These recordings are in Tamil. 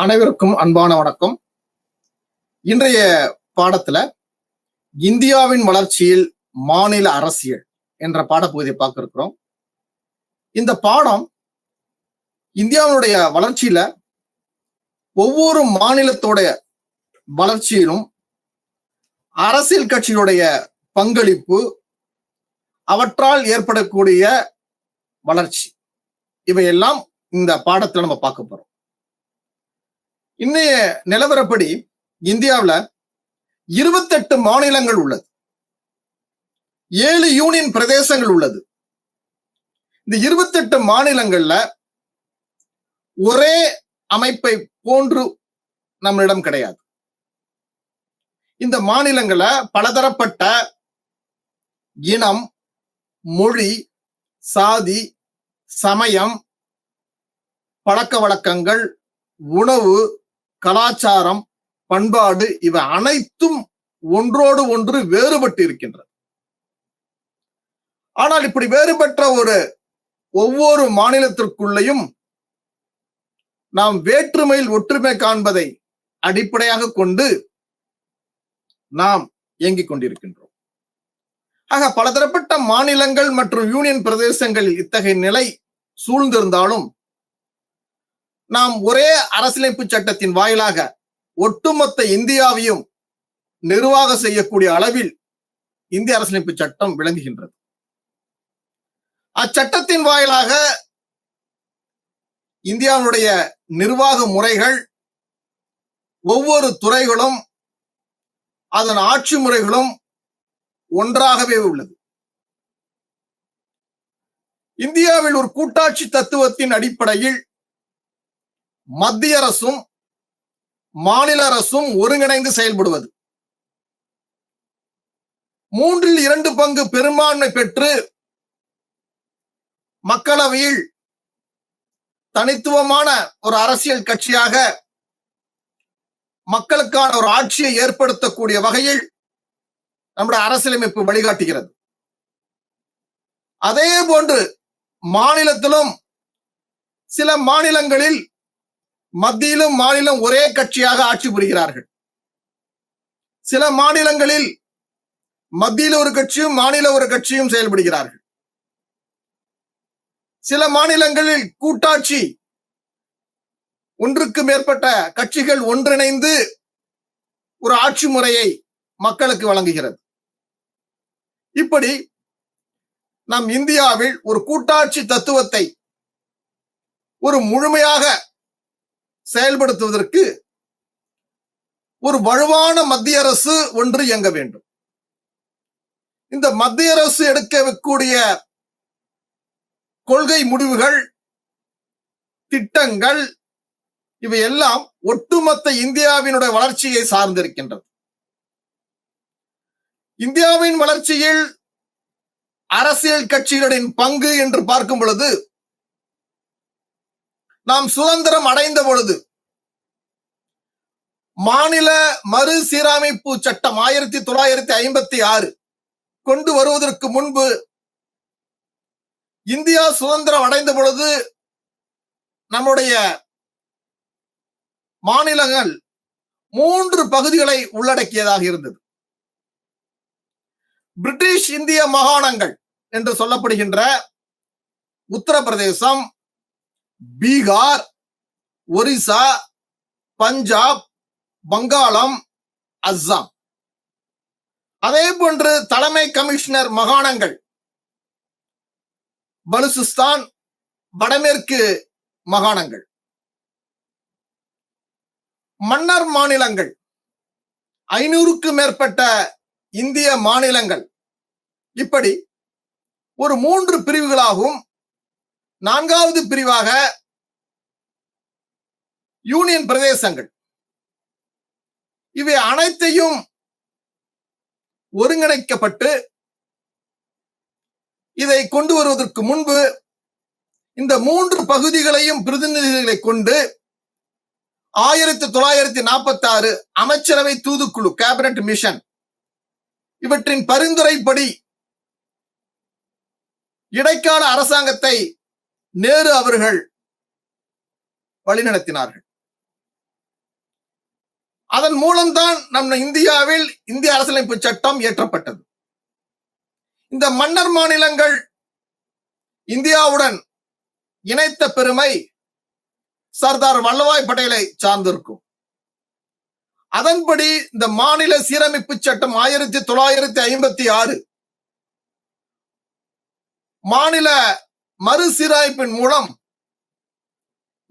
அனைவருக்கும் அன்பான வணக்கம். இன்றைய பாடத்துல இந்தியாவின் வளர்ச்சியில் மாநில அரசியல் என்ற பாடப்பகுதியை பார்க்க இருக்கிறோம். இந்த பாடம் இந்தியாவுடைய வளர்ச்சியில ஒவ்வொரு மாநிலத்தோடைய வளர்ச்சியிலும் அரசியல் கட்சியுடைய பங்களிப்பு, அவற்றால் ஏற்படக்கூடிய வளர்ச்சி, இவையெல்லாம் இந்த பாடத்துல நம்ம பார்க்க போறோம். இன்னைய நிலவரப்படி இந்தியாவில் 28 மாநிலங்கள் உள்ளது, 7 யூனியன் பிரதேசங்கள் உள்ளது. இந்த 28 மாநிலங்கள்ல ஒரே அமைப்பை போன்று நம்மளிடம் கிடையாது. இந்த மாநிலங்களை பலதரப்பட்ட இனம், மொழி, சாதி, சமயம், பழக்க வழக்கங்கள், உணவு, கலாச்சாரம், பண்பாடு இவை அனைத்தும் ஒன்றோடு ஒன்று வேறுபட்டு இருக்கின்றது. ஆனால் இப்படி வேறுபட்ட ஒவ்வொரு மாநிலத்திற்குள்ளேயும் நாம் வேற்றுமையில் ஒற்றுமை காண்பதை அடிப்படையாக கொண்டு நாம் இயங்கிக் கொண்டிருக்கின்றோம். ஆக பலதரப்பட்ட மாநிலங்கள் மற்றும் யூனியன் பிரதேசங்களில் இத்தகைய நிலை சூழ்ந்திருந்தாலும் நாம் ஒரே அரசியலமைப்பு சட்டத்தின் வாயிலாக ஒட்டுமொத்த இந்தியாவையும் நிர்வாகம் செய்யக்கூடிய அளவில் இந்திய அரசியலமைப்பு சட்டம் விளங்குகின்றது. அச்சட்டத்தின் வாயிலாக இந்தியாவுடைய நிர்வாக முறைகள், ஒவ்வொரு துறைகளும், அதன் ஆட்சி முறைகளும் ஒன்றாகவே உள்ளது. இந்தியாவில் ஒரு கூட்டாட்சி தத்துவத்தின் அடிப்படையில் மத்திய அரசும் மாநில அரசும் ஒருங்கிணைந்து செயல்படுவது, 3/2 பங்கு பெரும்பான்மை பெற்று மக்களவையில் தனித்துவமான ஒரு அரசியல் கட்சியாக மக்களுக்கான ஒரு ஆட்சியை ஏற்படுத்தக்கூடிய வகையில் நம்முடைய அரசியலமைப்பு வழிகாட்டுகிறது. அதே போன்று மாநிலத்திலும் சில மாநிலங்களில் மத்தியிலும் மாநிலம் ஒரே கட்சியாக ஆட்சி புரிகிறார்கள். சில மாநிலங்களில் மத்தியில் ஒரு கட்சியும் மாநில ஒரு கட்சியும் செயல்படுகிறார்கள். சில மாநிலங்களில் கூட்டாட்சி, ஒன்றுக்கு மேற்பட்ட கட்சிகள் ஒன்றிணைந்து ஒரு ஆட்சி முறையை மக்களுக்கு வழங்குகிறது. இப்படி நம் இந்தியாவில் ஒரு கூட்டாட்சி தத்துவத்தை ஒரு முழுமையாக செயல்படுத்துவதற்கு ஒரு வலுவான மத்திய அரசு ஒன்று இயங்க வேண்டும். இந்த மத்திய அரசு எடுக்கக்கூடிய கொள்கை முடிவுகள், திட்டங்கள் இவையெல்லாம் ஒட்டுமொத்த இந்தியாவினுடைய வளர்ச்சியை சார்ந்திருக்கின்றது. இந்தியாவின் வளர்ச்சியில் அரசியல் கட்சிகளின் பங்கு என்று பார்க்கும் பொழுது, நாம் சுதந்திரம் அடைந்த பொழுது மாநில மறுசீரமைப்பு சட்டம் 1956 கொண்டு வருவதற்கு முன்பு இந்தியா சுதந்திரம் அடைந்த பொழுது நம்முடைய மாநிலங்கள் 3 பகுதிகளை உள்ளடக்கியதாக இருந்தது. பிரிட்டிஷ் இந்திய மாகாணங்கள் என்று சொல்லப்படுகின்ற உத்தரப்பிரதேசம், பீகார், ஒரிசா, பஞ்சாப், வங்காளம், அஸ்ஸாம், அதே போன்று தலைமை கமிஷனர் மாகாணங்கள் பலுசிஸ்தான், வடமேற்கு மாகாணங்கள், மன்னர் மாநிலங்கள், 500க்கும் மேற்பட்ட இந்திய மாநிலங்கள், இப்படி ஒரு 3 பிரிவுகளாகவும் 4வது பிரிவாக யூனியன் பிரதேசங்கள், இவை அனைத்தையும் ஒருங்கிணைக்கப்பட்டு இதை கொண்டு வருவதற்கு முன்பு இந்த 3 பகுதிகளையும் பிரதிநிதிகளை கொண்டு 1946 அமைச்சரவை தூதுக்குழு, கேபினட் மிஷன், இவற்றின் பரிந்துரைப்படி இடைக்கால அரசாங்கத்தை நேரு அவர்கள் வழிநடத்தினார்கள். அதன் மூலம்தான் நம்ம இந்தியாவில் இந்திய அரசியலமைப்பு சட்டம் இயற்றப்பட்டது. இந்த மன்னர் மாநிலங்கள் இந்தியாவுடன் இணைத்த பெருமை சர்தார் வல்லபாய் பட்டேலை சார்ந்திருக்கும். அதன்படி இந்த மாநில சீரமைப்பு சட்டம் 1956 மாநில மறுசீரமைப்பின் மூலம்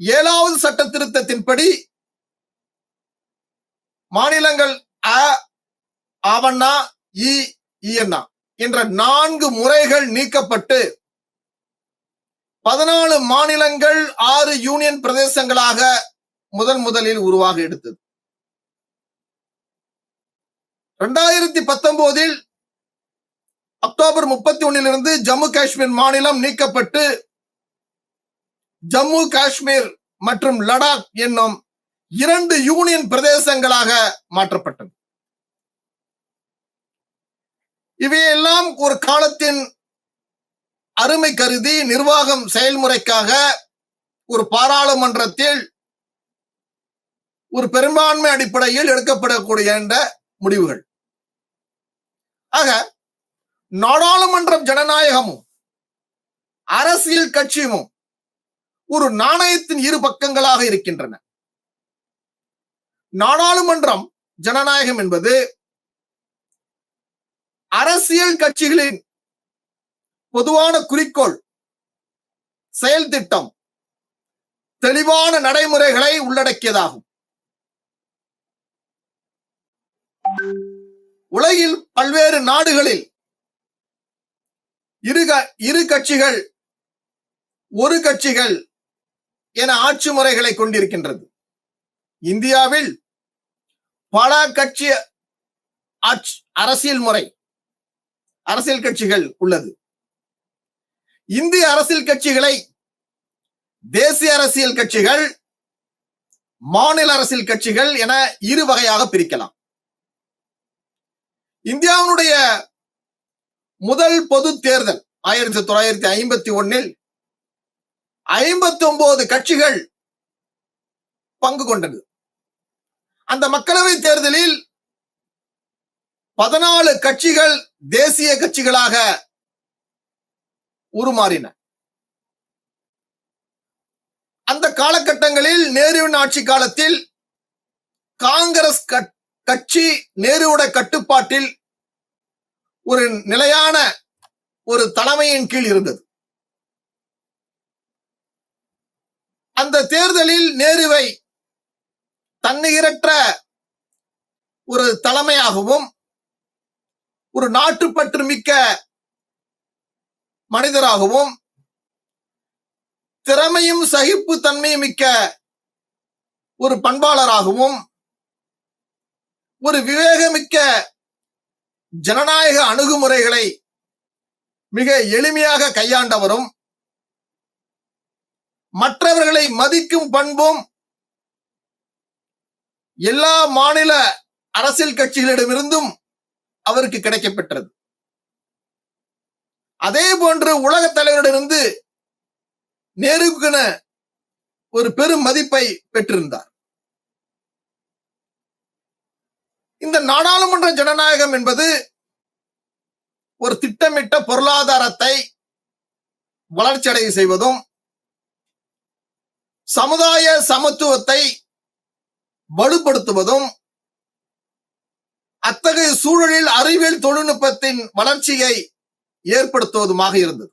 7வது சட்ட திருத்தத்தின்படி மாநிலங்கள் ஆவண்ணா ஈயண்ணா என்ற 4 முறைகள் நீக்கப்பட்டு 14 மாநிலங்கள் 6 யூனியன் பிரதேசங்களாக முதலில் உருவாக எடுத்தது. 2019 அக்டோபர் 31 ஜம்மு காஷ்மீர் மாநிலம் நீக்கப்பட்டு ஜம்மு காஷ்மீர் மற்றும் லடாக் என்னும் 2 யூனியன் பிரதேசங்களாக மாற்றப்பட்டது. இவையெல்லாம் ஒரு காலத்தின் அருமை கருதி நிர்வாகம் செயல்முறைக்காக ஒரு பாராளுமன்றத்தில் ஒரு பெரும்பான்மை அடிப்படையில் எடுக்கப்படக்கூடிய முடிவுகள். ஆக நாடாளுமன்றம் ஜனநாயகமும் அரசியல் கட்சியும் ஒரு நாணயத்தின் இரு பக்கங்களாக இருக்கின்றன. நாடாளுமன்றம் ஜனநாயகம் என்பது அரசியல் கட்சிகளின் பொதுவான குறிக்கோள், செயல் திட்டம், தெளிவான நடைமுறைகளை உள்ளடக்கியதாகும். உலகில் பல்வேறு நாடுகளில் இரு கட்சிகள் ஒரு கட்சிகள் என ஆட்சி முறைகளை கொண்டிருக்கின்றது. இந்தியாவில் பல கட்சி அரசியல் கட்சிகள் உள்ளது. இந்திய அரசியல் கட்சிகளை தேசிய அரசியல் கட்சிகள், மாநில அரசியல் கட்சிகள் என இரு வகையாக பிரிக்கலாம். இந்தியாவுடைய முதல் பொது தேர்தல் 1951 59 கட்சிகள் பங்கு கொண்டது. அந்த மக்களவை தேர்தலில் 14 கட்சிகள் தேசிய கட்சிகளாக உருமாறின. அந்த காலகட்டங்களில் நேருவின் ஆட்சி காலத்தில் காங்கிரஸ் கட்சி நேருவுடைய கட்டுப்பாட்டில் ஒரு நிலையான ஒரு தலைமையின் கீழ் இருந்தது. அந்த தேர்தலில் நேருவை தன்னிகரற்ற ஒரு தலைமையாகவும் ஒரு நாட்டுப்பற்று மிக்க மனிதராகவும் திறமையும் சகிப்பு தன்மையும் மிக்க ஒரு பண்பாளராகவும் ஒரு விவேகமிக்க ஜனநாயக அணுகுமுறைகளை மிக எளிமையாக கையாண்டவரும் மற்றவர்களை மதிக்கும் பண்பும் எல்லா மாநில அரசியல் கட்சிகளிடமிருந்தும் அவருக்கு கிடைக்கப்பெற்றது. அதே போன்று உலக தலைவரிடமிருந்து நேருக்கென ஒரு பெரும் மதிப்பை பெற்றிருந்தார். இந்த நாடாளுமன்ற ஜனநாயகம் என்பது ஒரு திட்டமிட்ட பொருளாதாரத்தை வளர்ச்சியடைய செய்வதும் சமுதாய சமத்துவத்தை வலுப்படுத்துவதும் அத்தகைய சூழலில் அறிவியல் தொழில்நுட்பத்தின் வளர்ச்சியை ஏற்படுத்துவதுமாக இருந்தது.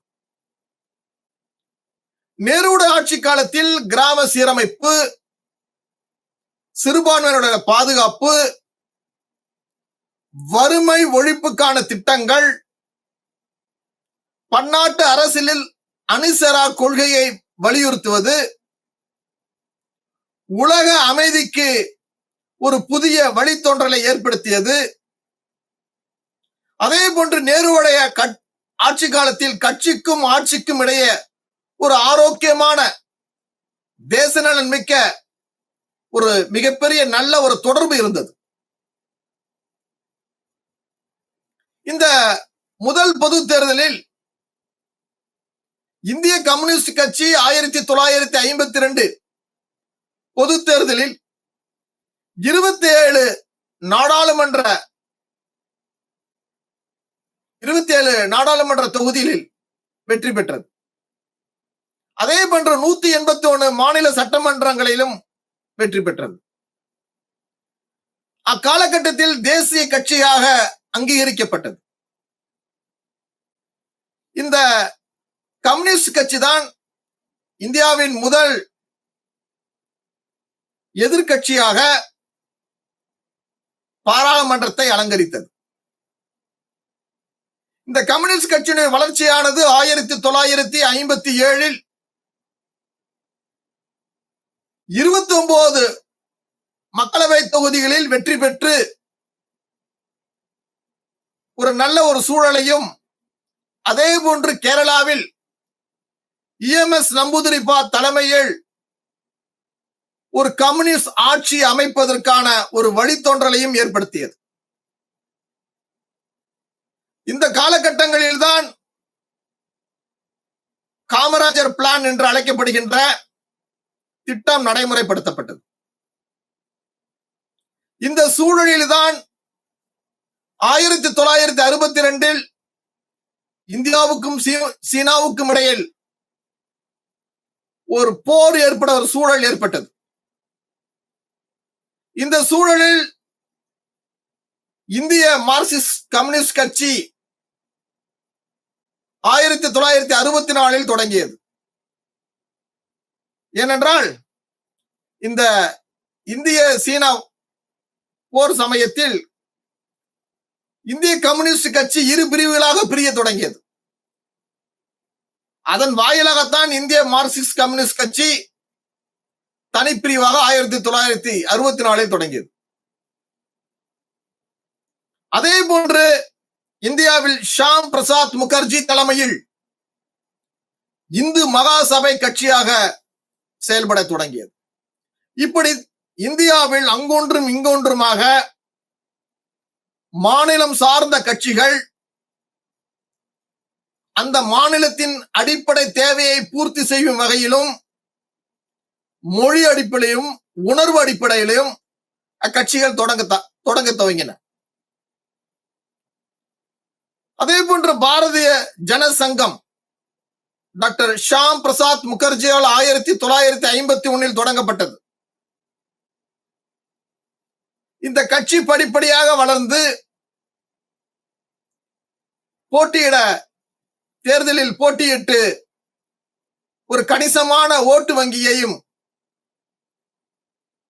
நேருடைய ஆட்சி காலத்தில் கிராம சீரமைப்பு, சிறுபான்மையினருடைய பாதுகாப்பு, வறுமை ஒழிப்புக்கான திட்டங்கள், பன்னாட்டு அரசியலில் அணிசரா கொள்கையை வலியுறுத்துவது, உலக அமைதிக்கு ஒரு புதிய வழித்தோன்றலை ஏற்படுத்தியது. அதே போன்று நேருடைய ஆட்சி காலத்தில் கட்சிக்கும் ஆட்சிக்கும் இடையே ஒரு ஆரோக்கியமான தேசநலன் மிக்க ஒரு மிகப்பெரிய நல்ல ஒரு தொடர்பு இருந்தது. இந்த முதல் பொது தேர்தலில் இந்திய கம்யூனிஸ்ட் கட்சி 1952 பொது தேர்தலில் 27 நாடாளுமன்ற 27 நாடாளுமன்ற தொகுதிகளில் வெற்றி பெற்றது. அதே போன்று 181 மாநில சட்டமன்றங்களிலும் வெற்றி பெற்றது. அக்காலகட்டத்தில் தேசிய கட்சியாக அங்கீகரிக்கப்பட்டது. இந்த கம்யூனிஸ்ட் கட்சி தான் இந்தியாவின் முதல் எதிர்க்கட்சியாக பாராளுமன்றத்தை அலங்கரித்தது. இந்த கம்யூனிஸ்ட் கட்சியின் வளர்ச்சியானது 1957 29 மக்களவை தொகுதிகளில் வெற்றி பெற்று ஒரு நல்ல ஒரு சூழலையும், அதே போன்று கேரளாவில் EMS நம்பூதிரிப்பா தலைமையில் ஒரு கம்யூனிஸ்ட் ஆட்சி அமைப்பதற்கான ஒரு வழித்தோன்றலையும் ஏற்படுத்தியது. இந்த காலகட்டங்களில் தான் காமராஜர் பிளான் என்று அழைக்கப்படுகின்ற திட்டம் நடைமுறைப்படுத்தப்பட்டது. இந்த சூழலில்தான் 1962 இந்தியாவுக்கும் சீனாவுக்கும் இடையில் ஒரு போர் ஏற்பட ஒரு சூழல் ஏற்பட்டது. இந்த சூழலில் இந்திய மார்க்சிஸ்ட் கம்யூனிஸ்ட் கட்சி 1964 தொடங்கியது. ஏனென்றால் இந்த இந்திய சீனா போர் சமயத்தில் இந்திய கம்யூனிஸ்ட் கட்சி இரு பிரிவுகளாக பிரிய தொடங்கியது. அதன் வாயிலாகத்தான் இந்திய மார்க்சிஸ்ட் கம்யூனிஸ்ட் கட்சி தனிப்பிரிவாக 1964 தொடங்கியது. அதே போன்று இந்தியாவில் ஷாம் பிரசாத் முகர்ஜி தலைமையில் இந்து மகாசபை கட்சியாக செயல்பட தொடங்கியது. இப்படி இந்தியாவில் அங்கொன்றும் இங்கொன்றுமாக மாநிலம் சார்ந்த கட்சிகள் அந்த மாநிலத்தின் அடிப்படை தேவையை பூர்த்தி செய்யும் வகையிலும், மொழி அடிப்படையிலும், உணர்வு அடிப்படையிலும் அக்கட்சிகள் தொடங்க துவங்கின. அதே போன்று பாரதிய ஜனசங்கம் டாக்டர் ஷாம் பிரசாத் முகர்ஜியால் 1951 தொடங்கப்பட்டது. இந்த கட்சி படிப்படியாக வளர்ந்து தேர்தலில் போட்டியிட்டு ஒரு கணிசமான ஓட்டு வங்கியையும்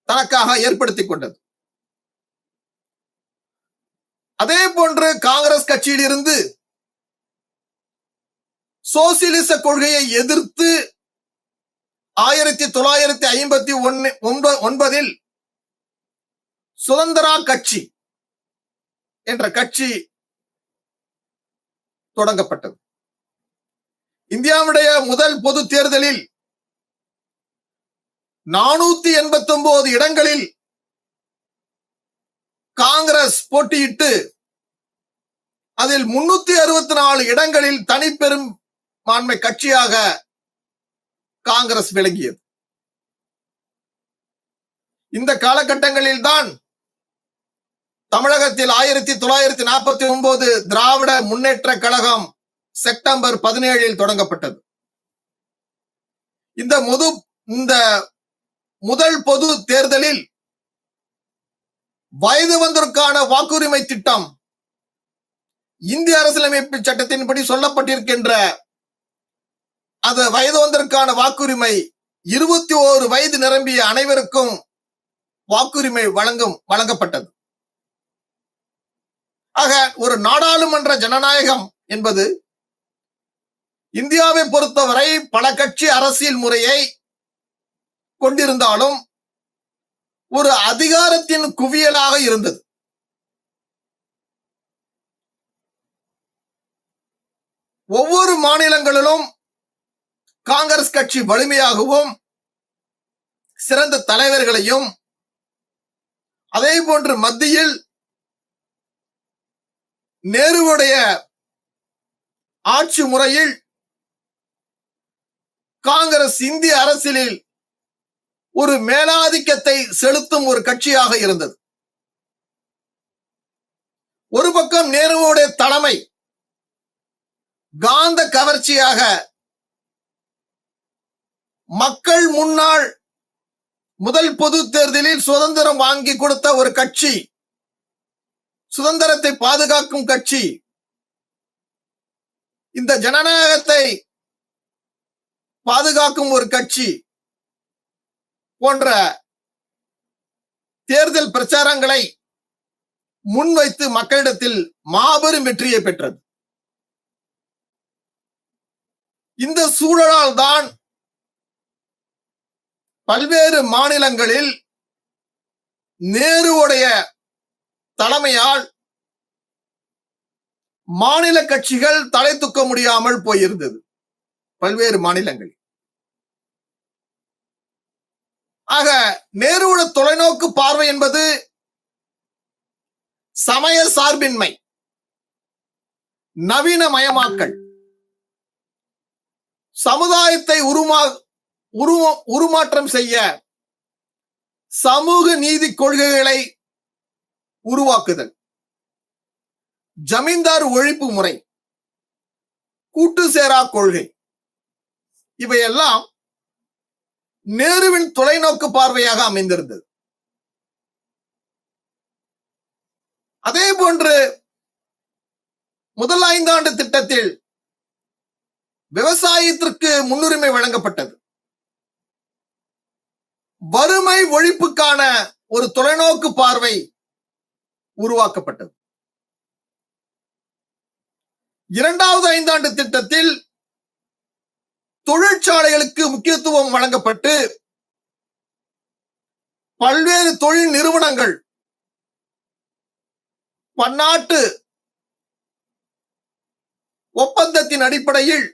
தனக்காக ஏற்படுத்திக் கொண்டது. அதே போன்று காங்கிரஸ் கட்சியில் இருந்து சோசியலிச கொள்கையை எதிர்த்து 1959 சுதந்திரா கட்சி என்ற கட்சி தொடங்கப்பட்டது. இந்தியாவுடைய முதல் பொது தேர்தலில் 489 இடங்களில் காங்கிரஸ் போட்டியிட்டு அதில் 364 இடங்களில் தனிப்பெரும்பான்மை கட்சியாக காங்கிரஸ் விளங்கியது. இந்த காலகட்டங்களில் தான் தமிழகத்தில் 1949 திராவிட முன்னேற்ற கழகம் செப்டம்பர் 17 தொடங்கப்பட்டது. இந்த முதல் பொது தேர்தலில் வயது வந்தோருக்கான வாக்குரிமை திட்டம் இந்திய அரசியலமைப்பு சட்டத்தின்படி சொல்லப்பட்டிருக்கின்ற அந்த வயது வந்தோருக்கான வாக்குரிமை 21 வயது நிரம்பிய அனைவருக்கும் வாக்குரிமை வழங்கப்பட்டது. ஆக ஒரு நாடாளுமன்ற ஜனநாயகம் என்பது இந்தியாவை பொறுத்தவரை பல கட்சி அரசியல் முறையை கொண்டிருந்தாலும் ஒரு அதிகாரத்தின் குவியலாக இருந்தது. ஒவ்வொரு மாநிலங்களிலும் காங்கிரஸ் கட்சி வலிமையாகவும் சிறந்த தலைவர்களையும், அதே போன்று மத்தியில் நேருவுடைய ஆட்சி முறையில் காங்கிரஸ் இந்திய அரசியலில் ஒரு மேலாதிக்கத்தை செலுத்தும் ஒரு கட்சியாக இருந்தது. ஒரு பக்கம் நேருவுடைய தலைமை காந்த கவர்ச்சியாக மக்கள் முன்னாள் முதல் பொது தேர்தலில் சுதந்திரம் வாங்கி கொடுத்த ஒரு கட்சி, சுதந்திரத்தை பாதுகாக்கும் கட்சி, இந்த ஜனநாயகத்தை பாதுகாக்கும் ஒரு கட்சி போன்ற தேர்தல் பிரச்சாரங்களை முன்வைத்து மக்களிடத்தில் மாபெரும் வெற்றியை பெற்றது. இந்த சூழலால் தான் பல்வேறு மாநிலங்களில் நேருவுடைய தலைமையால் மாநில கட்சிகள் தலை தூக்க முடியாமல் போயிருந்தது பல்வேறு மாநிலங்களில். ஆக நேருவோட தொலைநோக்கு பார்வை என்பது சமய சார்பின்மை, நவீனமயமாக்கல், சமுதாயத்தை உருமாற்றம் செய்ய சமூக நீதி கொள்கைகளை உருவாக்குதல், ஜமீன்தார் ஒழிப்பு முறை, கூட்டு சேரா கொள்கை, இவையெல்லாம் நேருவின் தொலைநோக்கு பார்வையாக அமைந்திருந்தது. அதே போன்று முதல் 5 ஆண்டு திட்டத்தில் விவசாயத்திற்கு முன்னுரிமை வழங்கப்பட்டது. வறுமை ஒழிப்புக்கான ஒரு தொலைநோக்கு பார்வை உருவாக்கப்பட்டது. 2வது 5 ஆண்டு திட்டத்தில் தொழிற்சாலைகளுக்கு முக்கியத்துவம் வழங்கப்பட்டு பல்வேறு தொழில் நிறுவனங்கள் பன்னாட்டு ஒப்பந்தத்தின் அடிப்படையில்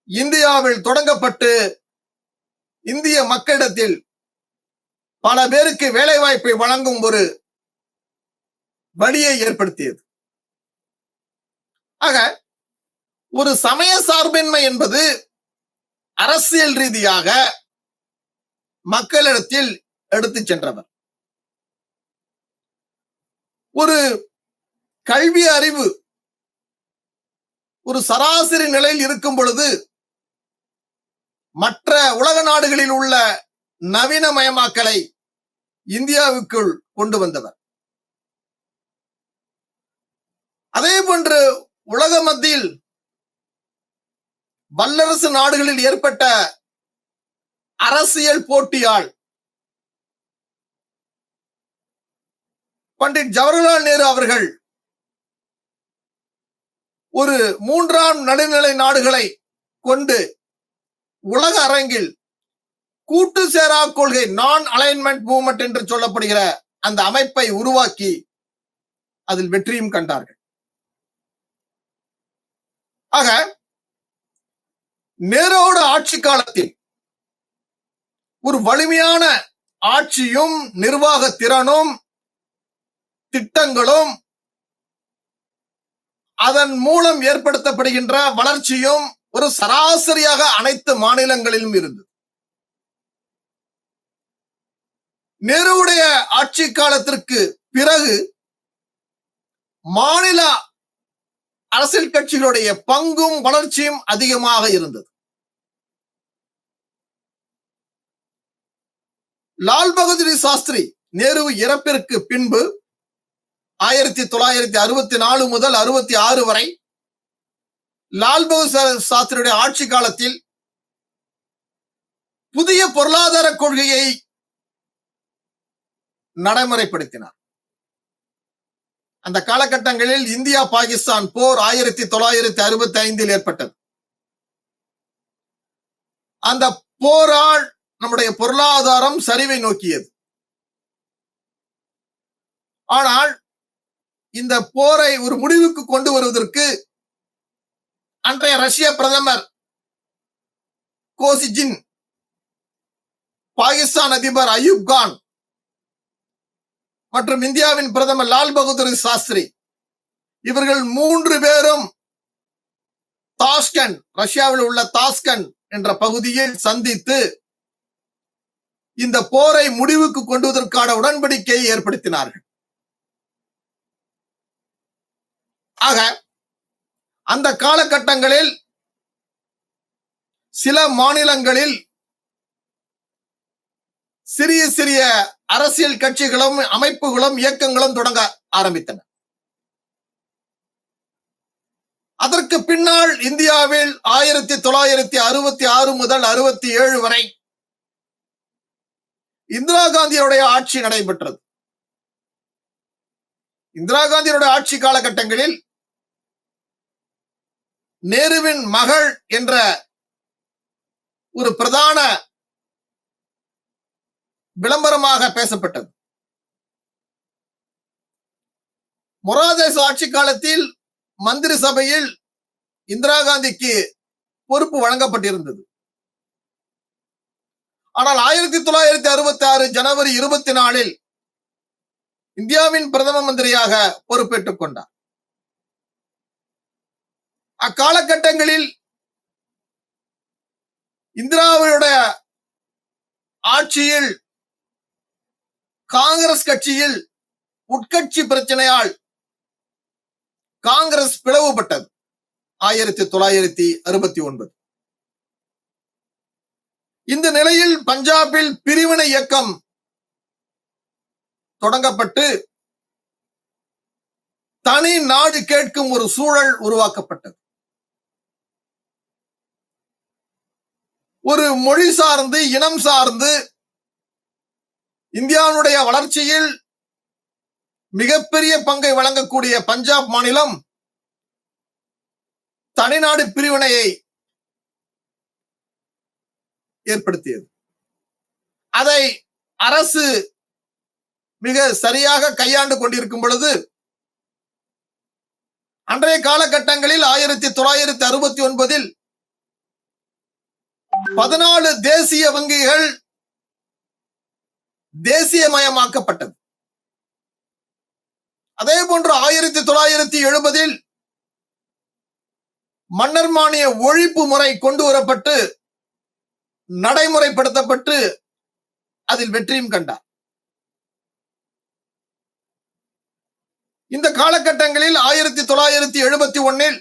இந்தியாவில் தொடங்கப்பட்டு இந்திய மக்களிடத்தில் பல பேருக்கு வேலை வாய்ப்பை வழங்கும் ஒரு வழியை ஏற்படுத்தியது. ஆக ஒரு சமய சார்பின்மை என்பது அரசியல் ரீதியாக மக்களிடத்தில் எடுத்துச் சென்றவர். ஒரு கல்வி அறிவு ஒரு சராசரி நிலையில் இருக்கும் பொழுது மற்ற உலக நாடுகளில் உள்ள நவீனமயமாக்கலை இந்தியாவுக்குள் கொண்டு வந்தவர். அதே போன்று உலக மத்தியில் வல்லரசு நாடுகளில் ஏற்பட்ட அரசியல் போட்டியால் பண்டிட் ஜவஹர்லால் நேரு அவர்கள் ஒரு 3ஆம் நடுநிலை நாடுகளை கொண்டு உலக அரங்கில் கூட்டு சேரா கொள்கை, நான் அலைன்மெண்ட் மூவ்மெண்ட் என்று சொல்லப்படுகிற அந்த அமைப்பை உருவாக்கி அதில் வெற்றியும் கண்டார்கள். ஆக நேருவோட ஆட்சி காலத்தில் ஒரு வலிமையான ஆட்சியும் நிர்வாக திறனும் திட்டங்களும் அதன் மூலம் ஏற்படுத்தப்படுகின்ற வளர்ச்சியும் ஒரு சராசரியாக அனைத்து மாநிலங்களிலும் இருந்தது. நேருவுடைய ஆட்சி காலத்திற்கு பிறகு மாநில அரசியல் கட்சிகளுடைய பங்கும் வளர்ச்சியும் அதிகமாக இருந்தது. லால் பகதூர் சாஸ்திரி நேரு இறப்பிற்கு பின்பு 1964 முதல் 66 வரை லால் பகதூர் சாஸ்திரியுடைய ஆட்சி காலத்தில் புதிய பொருளாதார கொள்கையை நடைமுறைப்படுத்தினார். அந்த காலகட்டங்களில் இந்தியா பாகிஸ்தான் போர் 1965 ஏற்பட்டது. அந்த போரால் நம்முடைய பொருளாதாரம் சரிவை நோக்கியது. ஆனால் இந்த போரை ஒரு முடிவுக்கு கொண்டு வருவதற்கு அன்றைய ரஷ்ய பிரதமர் கோசிஜின், பாகிஸ்தான் அதிபர் அயூப் கான் மற்றும் இந்தியாவின் பிரதமர் லால் பகதூர் சாஸ்திரி இவர்கள் 3 பேரும் தாஷ்கண்ட், ரஷ்யாவில் உள்ள தாஷ்கண்ட் என்ற பகுதியில் சந்தித்து இந்த போரை முடிவுக்கு கொண்டுவதற்கான உடன்படிக்கையை ஏற்படுத்தினார்கள். ஆக அந்த காலகட்டங்களில் சில மாநிலங்களில் சிறிய சிறிய அரசியல் கட்சிகளும் அமைப்புகளும் இயக்கங்களும் தொடங்க ஆரம்பித்தன. அதற்கு பின்னால் இந்தியாவில் 1966 முதல் 67 வரை இந்திரா காந்தியுடைய ஆட்சி நடைபெற்றது. இந்திரா காந்தியுடைய ஆட்சி காலகட்டங்களில் நேருவின் மகள் என்ற ஒரு பிரதான விளம்பரமாக பேசப்பட்டது. மொரார்ஜி ஆட்சி காலத்தில் மந்திரி சபையில் இந்திரா காந்திக்கு பொறுப்பு வழங்கப்பட்டிருந்தது. ஆனால் 1966 ஜனவரி 24 இந்தியாவின் பிரதம மந்திரியாக பொறுப்பேற்றுக் கொண்டார். அக்காலகட்டங்களில் இந்திராவுடைய ஆட்சியில் காங்கிரஸ் கட்சியில் உட்கட்சி பிரச்சனையால் காங்கிரஸ் பிளவுபட்டது. 1969 இந்த நிலையில் பஞ்சாபில் பிரிவினை இயக்கம் தொடங்கப்பட்டு தனி நாடு கேட்கும் ஒரு சூழல் உருவாக்கப்பட்டது. ஒரு மொழி சார்ந்து இனம் சார்ந்து இந்தியாவுடைய வளர்ச்சியில் மிகப்பெரிய பங்கை வழங்கக்கூடிய பஞ்சாப் மாநிலம் தனிநாடு பிரிவினையை ஏற்படுத்தியது. அதை அரசு மிக சரியாக கையாண்டு கொண்டிருக்கும் பொழுது அன்றைய காலகட்டங்களில் 1969 14 தேசிய வங்கிகள் தேசியமயமாக்கப்பட்டது. அதே போன்று 1970 மன்னர் மானிய ஒழிப்பு முறை கொண்டு வரப்பட்டு நடைமுறைப்படுத்தப்பட்டு அதில் வெற்றியும் கண்டார். இந்த காலகட்டங்களில் 1971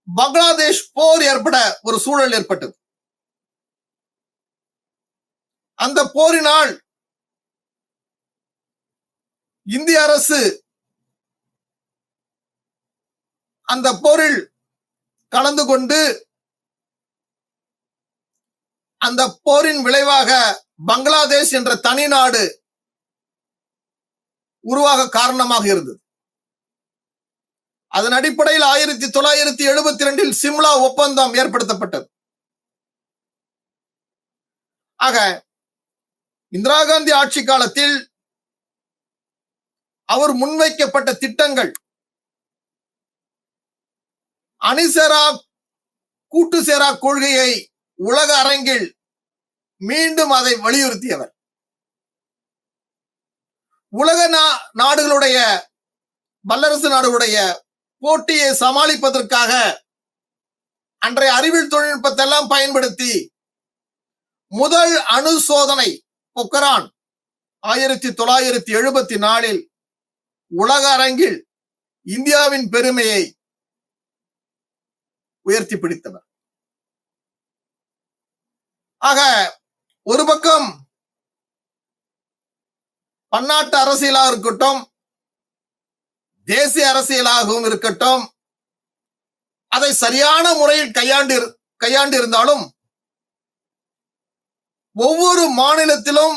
பங்களாதேஷ் போர் ஏற்பட ஒரு சூழல் ஏற்பட்டது. அந்த போரினால் இந்திய அரசு அந்த போரில் கலந்து கொண்டு அந்த போரின் விளைவாக பங்களாதேஷ் என்ற தனி நாடு உருவாக காரணமாக இருந்தது. அதன் அடிப்படையில் 1972 சிம்லா ஒப்பந்தம் ஏற்படுத்தப்பட்டது. ஆக இந்திரா காந்தி ஆட்சி காலத்தில் அவர் முன்வைக்கப்பட்ட திட்டங்கள் அணிசேரா கூட்டு சேரா கொள்கையை உலக அரங்கில் மீண்டும் அதை வலியுறுத்தியவர். உலக நாடுகளுடைய வல்லரசு நாடுகளுடைய போட்டியை சமாளிப்பதற்காக அன்றைய அறிவியல் தொழில்நுட்பத்தை எல்லாம் பயன்படுத்தி முதல் அணு சோதனை பொக்ரான் 1974 உலக அரங்கில் இந்தியாவின் பெருமையை உயர்த்தி பிடித்தவர். ஆக ஒரு பக்கம் பன்னாட்டு அரசியலாக இருக்கட்டும், தேசிய அரசியலாகவும் இருக்கட்டும், அதை சரியான முறையில் கையாண்டு இருந்தாலும் ஒவ்வொரு மாநிலத்திலும்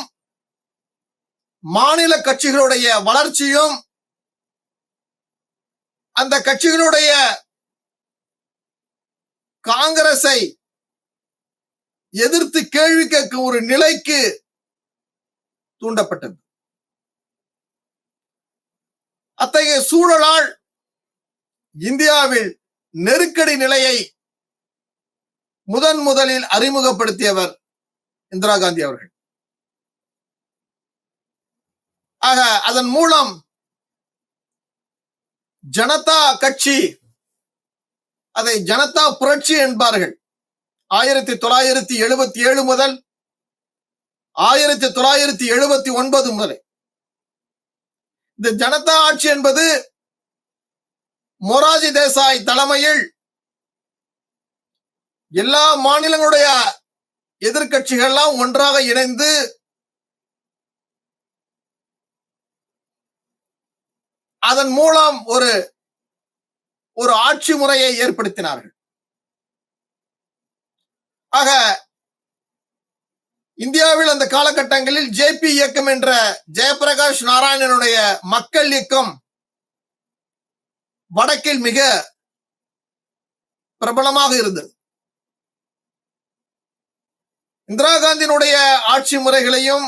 மாநில கட்சிகளுடைய வளர்ச்சியும் அந்த கட்சிகளுடைய காங்கிரஸை எதிர்த்து கேள்வி கேட்கும் ஒரு நிலைக்கு தூண்டப்பட்டது. அத்தகைய சூழலால் இந்தியாவில் நெருக்கடி நிலையை முதலில் அறிமுகப்படுத்தியவர் இந்திரா காந்தி அவர்கள். ஆக அதன் மூலம் ஜனதா கட்சி, அதை ஜனதா புரட்சி என்பார்கள், 1977 முதல் 1979 முதல் இந்த ஜனதா ஆட்சி என்பது மொரார்ஜி தேசாய் தலைமையில் எல்லா மாநிலங்களுடைய எதிர்க்கட்சிகள்லாம் ஒன்றாக இணைந்து அதன் மூலம் ஒரு ஆட்சி முறையை ஏற்படுத்தினார்கள். ஆக இந்தியாவில் அந்த காலகட்டங்களில் ஜேபி இயக்கம் என்ற ஜெயபிரகாஷ் நாராயணனுடைய மக்கள் இயக்கம் வடக்கில் மிக பிரபலமாக இருந்தது. இந்திரா காந்தியினுடைய ஆட்சி முறைகளையும்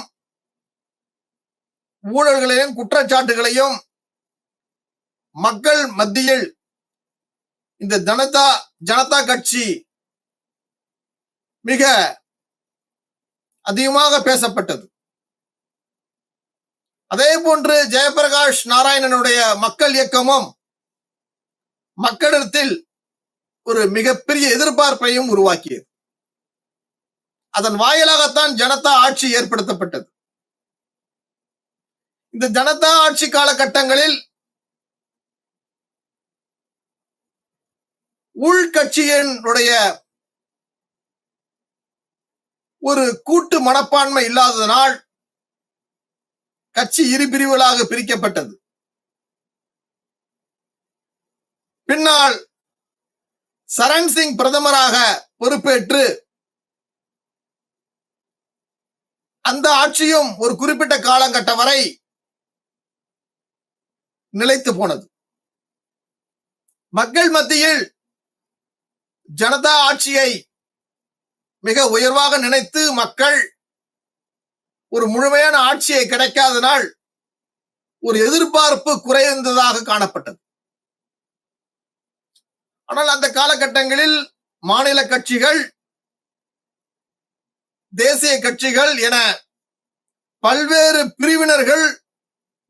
ஊழல்களையும் குற்றச்சாட்டுகளையும் மக்கள் மத்தியில் இந்த ஜனதா கட்சி மிக அதிகமாக பேசப்பட்டது. அதே போன்று ஜெயபிரகாஷ் நாராயணனுடைய மக்கள் இயக்கமும் மக்களிடத்தில் ஒரு மிகப்பெரிய எதிர்பார்ப்பையும் உருவாக்கியது. அதன் வாயிலாகத்தான் ஜனதா ஆட்சி ஏற்படுத்தப்பட்டது. இந்த ஜனதா ஆட்சி காலகட்டங்களில் உள்கட்சியினுடைய ஒரு கூட்டு மனப்பான்மை இல்லாததனால் கட்சி இரு பிரிவுகளாக பிரிக்கப்பட்டது. பின்னால் சரண் சிங் பிரதமராக பொறுப்பேற்று அந்த ஆட்சியும் ஒரு குறிப்பிட்ட காலகட்டம் வரை நிலைத்து போனது. மக்கள் மத்தியில் ஜனதா ஆட்சியை மிக உயர்வாக நினைத்து மக்கள் ஒரு முழுமையான ஆட்சியை கிடைக்காதனால் ஒரு எதிர்பார்ப்பு குறைந்ததாக காணப்பட்டது. ஆனால் அந்த காலகட்டங்களில் மாநில கட்சிகள், தேசிய கட்சிகள் என பல்வேறு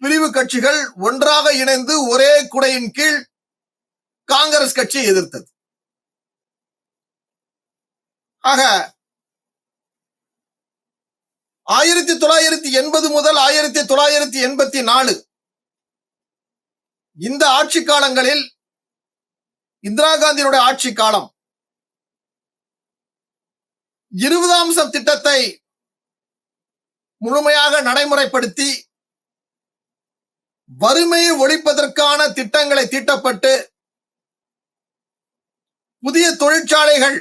பிரிவு கட்சிகள் ஒன்றாக இணைந்து ஒரே குடையின் கீழ் காங்கிரஸ் கட்சியை எதிர்த்தது. ஆக 1980 முதல் 1984 இந்த ஆட்சி காலங்களில் இந்திரா காந்தியினுடைய ஆட்சி காலம் 20 அம்சம் திட்டத்தை முழுமையாக நடைமுறைப்படுத்தி வறுமையை ஒழிப்பதற்கான திட்டங்களை தீட்டப்பட்டு புதிய தொழிற்சாலைகள்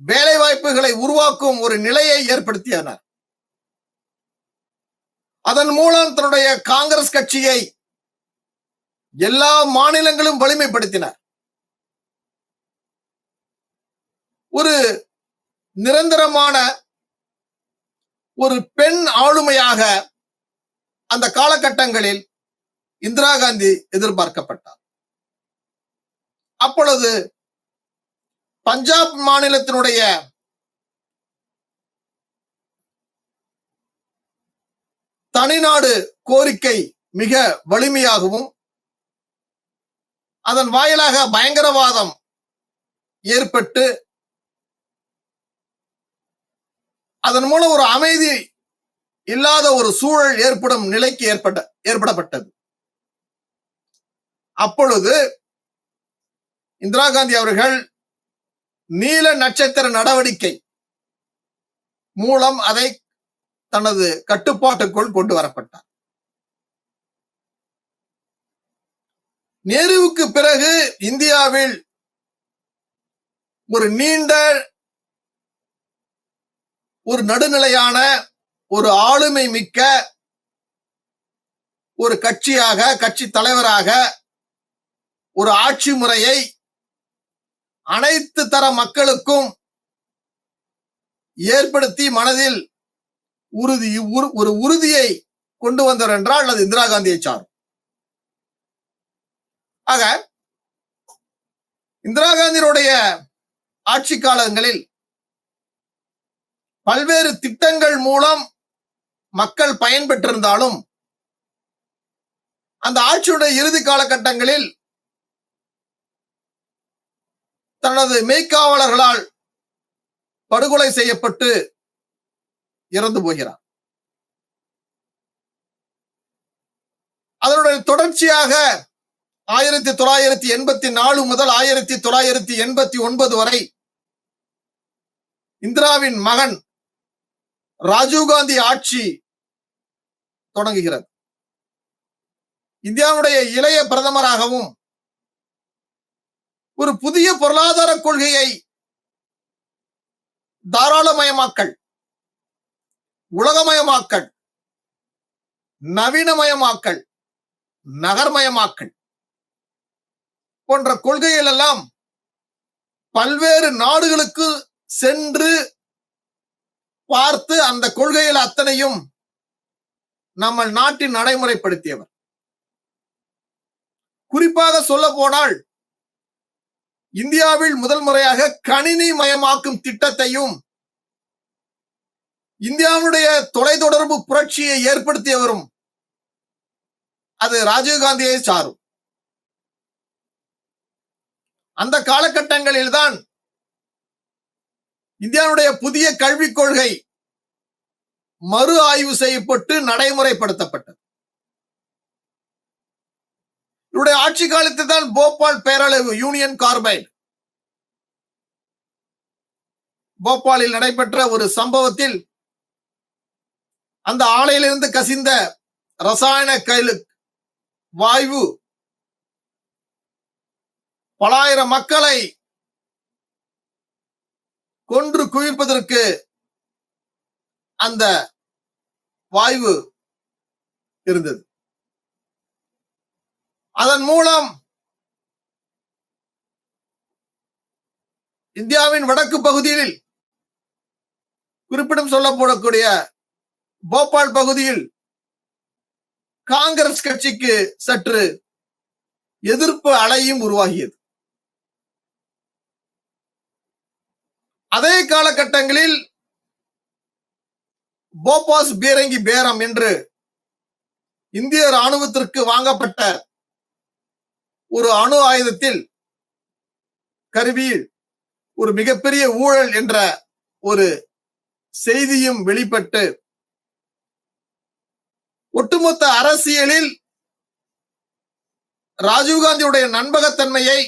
வேலை வாய்ப்புகளை உருவாக்கும் ஒரு நிலையை ஏற்படுத்தியனர். அதன் மூலம் தன்னுடைய காங்கிரஸ் கட்சியை எல்லா மாநிலங்களும் வலிமைப்படுத்தினர். ஒரு நிரந்தரமான ஒரு பெண் ஆளுமையாக அந்த காலகட்டங்களில் இந்திரா காந்தி எதிர்பார்க்கப்பட்டார். அப்பொழுது பஞ்சாப் மாநிலத்தினுடைய தனிநாடு கோரிக்கை மிக வலிமையாகவும் அதன் வாயிலாக பயங்கரவாதம் ஏற்பட்டு அதன் மூலம் ஒரு அமைதி இல்லாத ஒரு சூழல் ஏற்படும் நிலைக்கு ஏற்படப்பட்டது. அப்பொழுது இந்திரா காந்தி அவர்கள் நீல நட்சத்திர நடவடிக்கை மூலம் அதை தனது கட்டுப்பாட்டுக்குள் கொண்டு வரப்பட்டார். நேருவுக்கு பிறகு இந்தியாவில் ஒரு நீண்ட ஒரு நடுநிலையான ஒரு ஆளுமை மிக்க ஒரு கட்சியாக, கட்சி தலைவராக ஒரு ஆட்சி முறையை அனைத்து தர மக்களுக்கும் ஏற்படுத்தி மனதில் ஒரு உறுதியை கொண்டு வந்தார் என்றால் அது இந்திரா காந்தியை சாரும். ஆக இந்திரா காந்தியினுடைய ஆட்சி காலங்களில் பல்வேறு திட்டங்கள் மூலம் மக்கள் பயன்பெற்றிருந்தாலும் அந்த ஆட்சியுடைய இறுதி காலகட்டங்களில் தனது மெய்க்காவலர்களால் படுகொலை செய்யப்பட்டு இறந்து போகிறார். அதனுடைய தொடர்ச்சியாக 1984 முதல் 1989 வரை இந்திராவின் மகன் ராஜீவ்காந்தி ஆட்சி தொடங்குகிறது. இந்தியாவுடைய இளைய பிரதமராகவும் ஒரு புதிய பொருளாதார கொள்கையை தாராளமயமாக்கல், உலகமயமாக்கல், நவீனமயமாக்கல், நகர்மயமாக்கல் போன்ற கொள்கைகள் எல்லாம் பல்வேறு நாடுகளுக்கு சென்று பார்த்து அந்த கொள்கைகள் அத்தனையும் நம்ம நாட்டின் நடைமுறைப்படுத்தியவர். குறிப்பாக சொல்ல போனால் இந்தியாவில் முதல் முறையாக கணினி மயமாக்கும் திட்டத்தையும் இந்தியாவுடைய தொலைத்தொடர்பு புரட்சியை ஏற்படுத்தியவரும் அது ராஜீவ்காந்தியை சாரும். அந்த காலகட்டங்களில் தான் இந்தியாவுடைய புதிய கல்விக் கொள்கை மறு ஆய்வு செய்யப்பட்டு நடைமுறைப்படுத்தப்பட்டது. இவருடைய ஆட்சி காலத்தில் தான் போபால் பேரழிவு, யூனியன் கார்பைடு, போபாலில் நடைபெற்ற ஒரு சம்பவத்தில் அந்த ஆலையிலிருந்து கசிந்த ரசாயன வாயு பலாயிரம் மக்களை கொன்று குவிப்பதற்கு அந்த வாயு இருந்தது. அதன் மூலம் இந்தியாவின் வடக்கு பகுதியில் குறிப்பிடம் சொல்லப்படக்கூடிய போபால் பகுதியில் காங்கிரஸ் கட்சிக்கு சற்று எதிர்ப்பு அலையும் உருவாகியது. அதே காலகட்டங்களில் போபாஸ் பீரங்கி பேரம் என்று இந்திய ராணுவத்திற்கு வாங்கப்பட்ட ஒரு அணு ஆயுதத்தில் கருவியில் ஒரு மிகப்பெரிய ஊழல் என்ற ஒரு செய்தியும் வெளிப்பட்டு ஒட்டுமொத்த அரசியலில் ராஜீவ்காந்தியுடைய நம்பகத்தன்மையை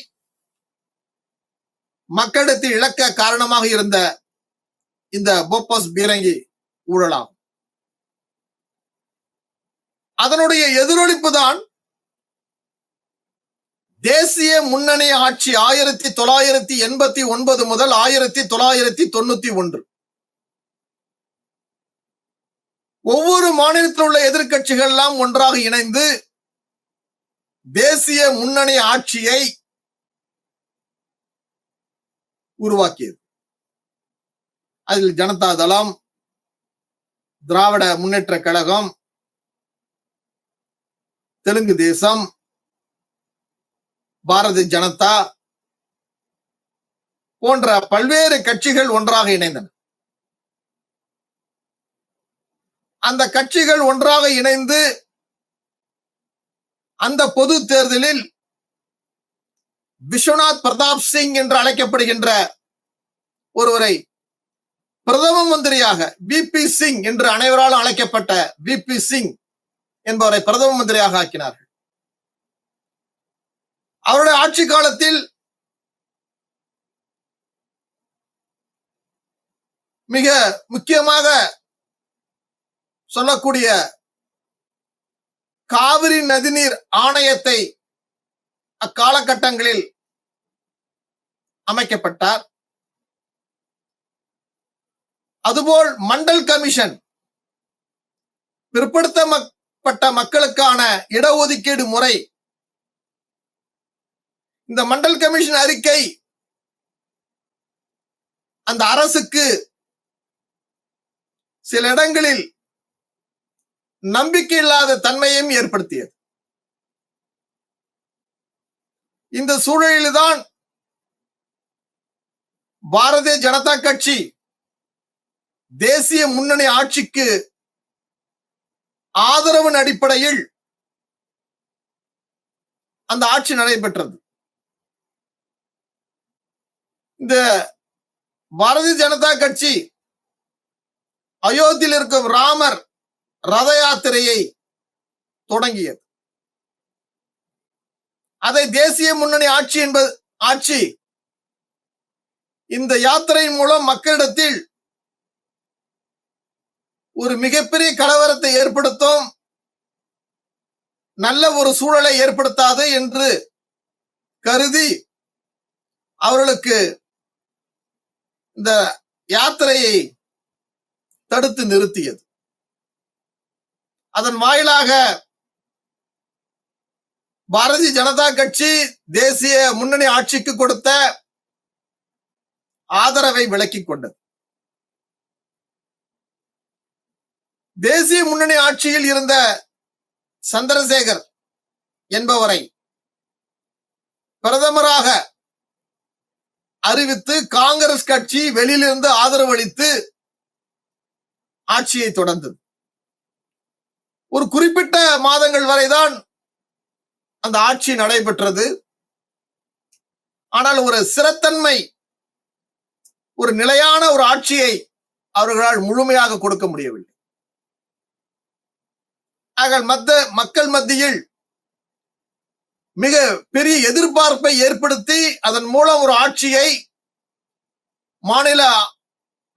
மக்களிடத்தில் இழக்க காரணமாக இருந்த இந்த போபாஸ் பீரங்கி ஊழலாகும். அதனுடைய எதிரொலிப்பு தான் தேசிய முன்னணி ஆட்சி 1989 முதல் 1991. ஒவ்வொரு மாநிலத்தில் உள்ள எதிர்க்கட்சிகள் எல்லாம் ஒன்றாக இணைந்து தேசிய முன்னணி ஆட்சியை உருவாக்கியது. அதில் ஜனதா தளம், திராவிட முன்னேற்ற கழகம், தெலுங்கு தேசம், பாரதிய ஜனதா போன்ற பல்வேறு கட்சிகள் ஒன்றாக இணைந்தன. அந்த கட்சிகள் ஒன்றாக இணைந்து அந்த பொது தேர்தலில் விஸ்வநாத் பிரதாப் சிங் என்று அழைக்கப்படுகின்ற ஒருவரை பிரதம மந்திரியாக, விபி சிங் என்று அனைவராலும் அழைக்கப்பட்ட விபி சிங் என்பவரை பிரதம மந்திரியாக ஆக்கினார்கள். அவருடைய ஆட்சி காலத்தில் மிக முக்கியமாக சொல்லக்கூடிய காவிரி நதிநீர் ஆணையத்தை அக்காலகட்டங்களில் அமைக்கப்பட்டார். அதுபோல் மண்டல் கமிஷன், பிற்படுத்தப்பட்ட மக்களுக்கான இடஒதுக்கீடு முறை, இந்த மண்டல் கமிஷன் அறிக்கை அந்த அரசுக்கு சில இடங்களில் நம்பிக்கை இல்லாத தன்மையையும் ஏற்படுத்தியது. இந்த சூழலில்தான் பாரதிய ஜனதா கட்சி தேசிய முன்னணி ஆட்சிக்கு ஆதரவின் அடிப்படையில் அந்த ஆட்சி நடைபெற்றது. இந்த பாரதிய ஜனதா கட்சி அயோத்தியில் இருக்கும் ராமர் ரத யாத்திரையை தொடங்கியது. அதை தேசிய முன்னணி ஆட்சி இந்த யாத்திரையின் மூலம் மக்களிடத்தில் ஒரு மிகப்பெரிய கலவரத்தை ஏற்படுத்தும், நல்ல ஒரு சூழலை ஏற்படுத்தாது என்று கருதி அவர்களுக்கு இந்த யாத்திரையை தடுத்து நிறுத்தியது. அதன் வாயிலாக பாரதிய ஜனதா கட்சி தேசிய முன்னணி ஆட்சிக்கு கொடுத்த ஆதரவை விலக்கிக் கொண்டது. தேசிய முன்னணி ஆட்சியில் இருந்த சந்திரசேகர் என்பவரை பிரதமராக அறிவித்து காங்கிரஸ் கட்சி வெளியிலிருந்து ஆதரவு அளித்து ஆட்சியை தொடர்ந்தது. ஒரு குறிப்பிட்ட மாதங்கள் வரைதான் அந்த ஆட்சி நடைபெற்றது. ஆனால் ஒரு ஸ்திரத்தன்மை, ஒரு நிலையான ஒரு ஆட்சியை அவர்களால் முழுமையாக கொடுக்க முடியவில்லை. மக்கள் மத்தியில் மிக பெரிய எதிர்பார்ப்பை ஏற்படுத்தி அதன் மூலம் ஒரு ஆட்சியை மாநில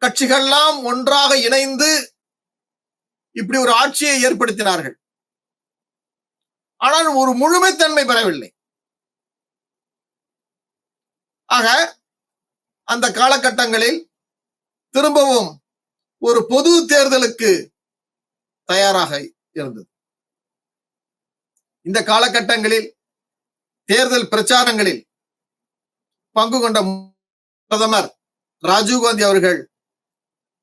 கட்சிகள்லாம் ஒன்றாக இணைந்து இப்படி ஒரு ஆட்சியை ஏற்படுத்தினார்கள். ஆனால் ஒரு முழுமைத்தன்மை பெறவில்லை. ஆக அந்த காலகட்டங்களில் திரும்பவும் ஒரு பொது தேர்தலுக்கு தயாராக இருந்தது. இந்த காலகட்டங்களில் தேர்தல் பிரச்சாரங்களில் பங்கு கொண்ட பிரதமர் ராஜீவ்காந்தி அவர்கள்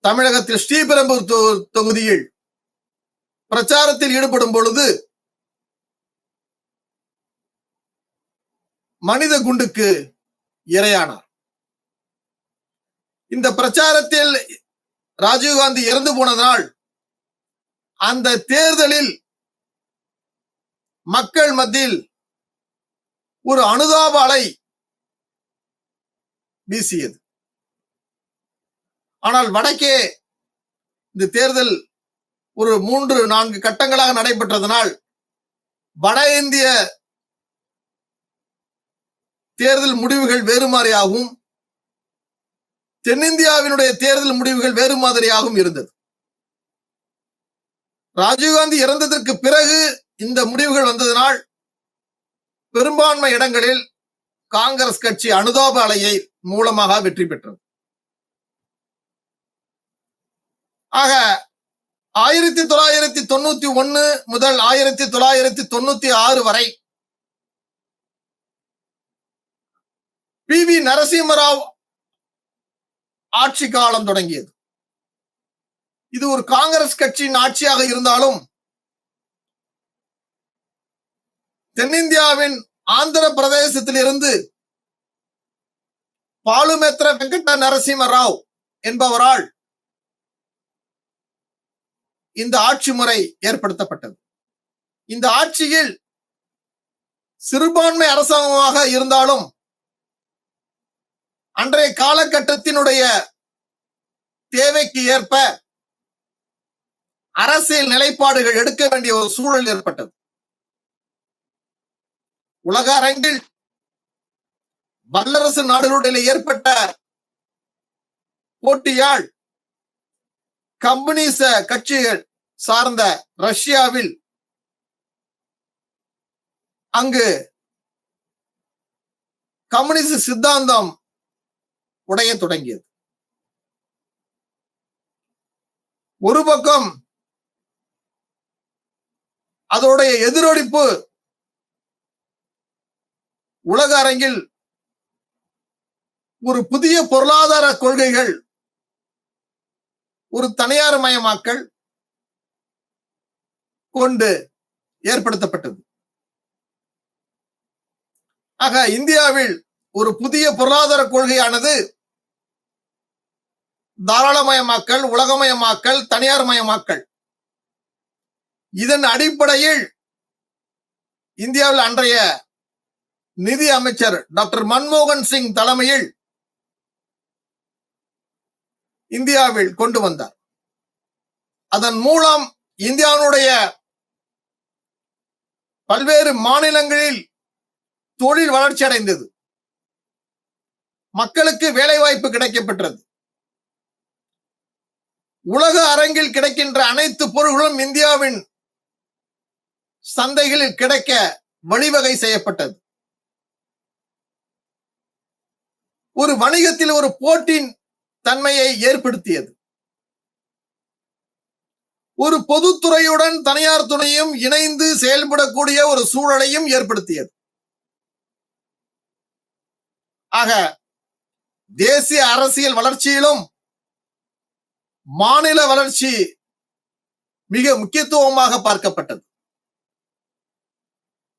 தமிழகத்தில் ஸ்ரீபெரும்புதூர் தொகுதியில் பிரச்சாரத்தில் ஈடுபடும் பொழுது மனித குண்டுக்கு இரையானார். இந்த பிரச்சாரத்தில் ராஜீவ்காந்தி இறந்து போனதனால் அந்த தேர்தலில் மக்கள் மத்தியில் ஒரு அனுதாப அலை வீசியது. ஆனால் வடக்கே இந்த தேர்தல் ஒரு 3-4 கட்டங்களாக நடைபெற்றதனால் வட இந்திய தேர்தல் முடிவுகள் வேறு மாதிரியாகவும் தென்னிந்தியாவினுடைய தேர்தல் முடிவுகள் வேறு மாதிரியாகவும் இருந்தது. ராஜீவ்காந்தி இறந்ததற்கு பிறகு இந்த முடிவுகள் வந்ததனால் பெரும்பான்மை இடங்களில் காங்கிரஸ் கட்சி அனுதாப அலையை மூலமாக வெற்றி பெற்றது. ஆக 1991 முதல் 1996 வரை PV நரசிம்மராவ் ஆட்சி காலம் தொடங்கியது. இது ஒரு காங்கிரஸ் கட்சியின் ஆட்சியாக இருந்தாலும் தென்னிந்தியாவின் ஆந்திர பிரதேசத்தில் இருந்து பாலுமேத்ர வெங்கட நரசிம்மராவ் என்பவரால் இந்த ஆட்சி முறை ஏற்படுத்தப்பட்டது. இந்த ஆட்சியில் சிறுபான்மை அரசாங்கமாக இருந்தாலும் அன்றைய காலகட்டத்தினுடைய தேவைக்கு ஏற்ப அரசியல் நிலைப்பாடுகள் எடுக்க வேண்டிய ஒரு சூழல் ஏற்பட்டது. உலக அரங்கில் வல்லரசு நாடுகளுடைய ஏற்பட்ட போட்டியால் கம்யூனிச கட்சிகள் சார்ந்த ரஷ்யாவில் அங்கு கம்யூனிஸ்ட் சித்தாந்தம் உடைய தொடங்கியது. ஒரு பக்கம் அதோடைய எதிரொலிப்பு உலக அரங்கில் ஒரு புதிய பொருளாதார கொள்கைகள், ஒரு தனியார் மயமாக்கல் கொண்டு ஏற்படுத்தப்பட்டது. ஆக இந்தியாவில் ஒரு புதிய பொருளாதார கொள்கையானது தாராளமயமாக்கல், உலகமயமாக்கல், தனியார் மயமாக்கல். இதன் அடிப்படையில் இந்தியாவில் அன்றைய நிதி அமைச்சர் டாக்டர் மன்மோகன் சிங் தலைமையில் இந்தியாவில் கொண்டு வந்தார். அதன் மூலம் இந்தியாவுடைய பல்வேறு மாநிலங்களில் தொழில் வளர்ச்சி அடைந்தது, மக்களுக்கு வேலை வாய்ப்பு கிடைக்கப்பெற்றது. உலக அரங்கில் கிடைக்கின்ற அனைத்து பொருள்களும் இந்தியாவின் சந்தைகளில் கிடைக்க வழிவகை செய்யப்பட்டது. ஒரு வணிகத்தில் ஒரு போட்டியின் தன்மையை ஏற்படுத்தியது. ஒரு பொதுத்துறையுடன் தனியார் துறையும் இணைந்து செயல்படக்கூடிய ஒரு சூழலையும் ஏற்படுத்தியது. ஆக தேசிய அரசியல் வளர்ச்சியிலும் மாநில வளர்ச்சி மிக முக்கியத்துவமாக பார்க்கப்பட்டது.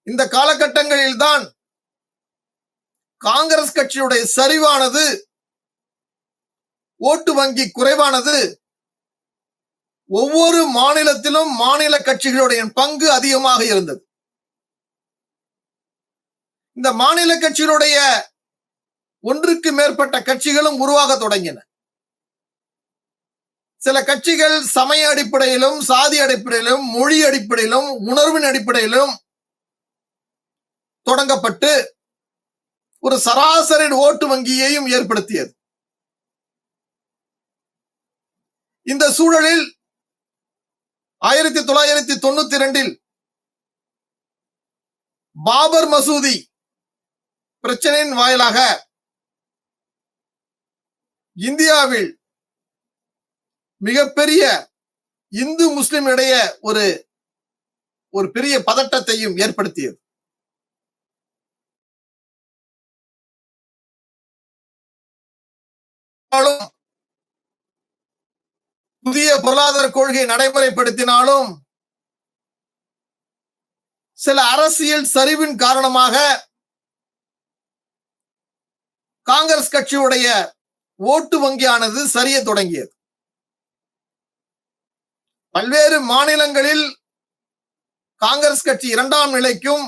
இந்த காலகட்டங்களில்தான் காங்கிரஸ் கட்சியுடைய சரிவானது, ஓட்டு வங்கி குறைவானது, ஒவ்வொரு மாநிலத்திலும் மாநில கட்சிகளுடைய பங்கு அதிகமாக இருந்தது. இந்த மாநில கட்சிகளுடைய ஒன்றுக்கு மேற்பட்ட கட்சிகளும் உருவாக தொடங்கின. சில கட்சிகள் சமய அடிப்படையிலும், சாதி அடிப்படையிலும், மொழி அடிப்படையிலும், உணர்வின் அடிப்படையிலும் தொடங்கப்பட்டு ஒரு சராசரி ஓட்டு வங்கியையும் ஏற்படுத்தியது. இந்த சூழலில் 1992 பாபர் மசூதி பிரச்சனையின் வாயிலாக இந்தியாவில் மிகப்பெரிய இந்து முஸ்லிம் இடையே ஒரு பெரிய பதட்டத்தையும் ஏற்படுத்தியது. புதிய பொருளாதார கொள்கையை நடைமுறைப்படுத்தினாலும் சில அரசியல் சரிவின் காரணமாக காங்கிரஸ் கட்சியுடைய ஓட்டு வங்கியானது சரிய தொடங்கியது. பல்வேறு மாநிலங்களில் காங்கிரஸ் கட்சி இரண்டாம் நிலைக்கும்,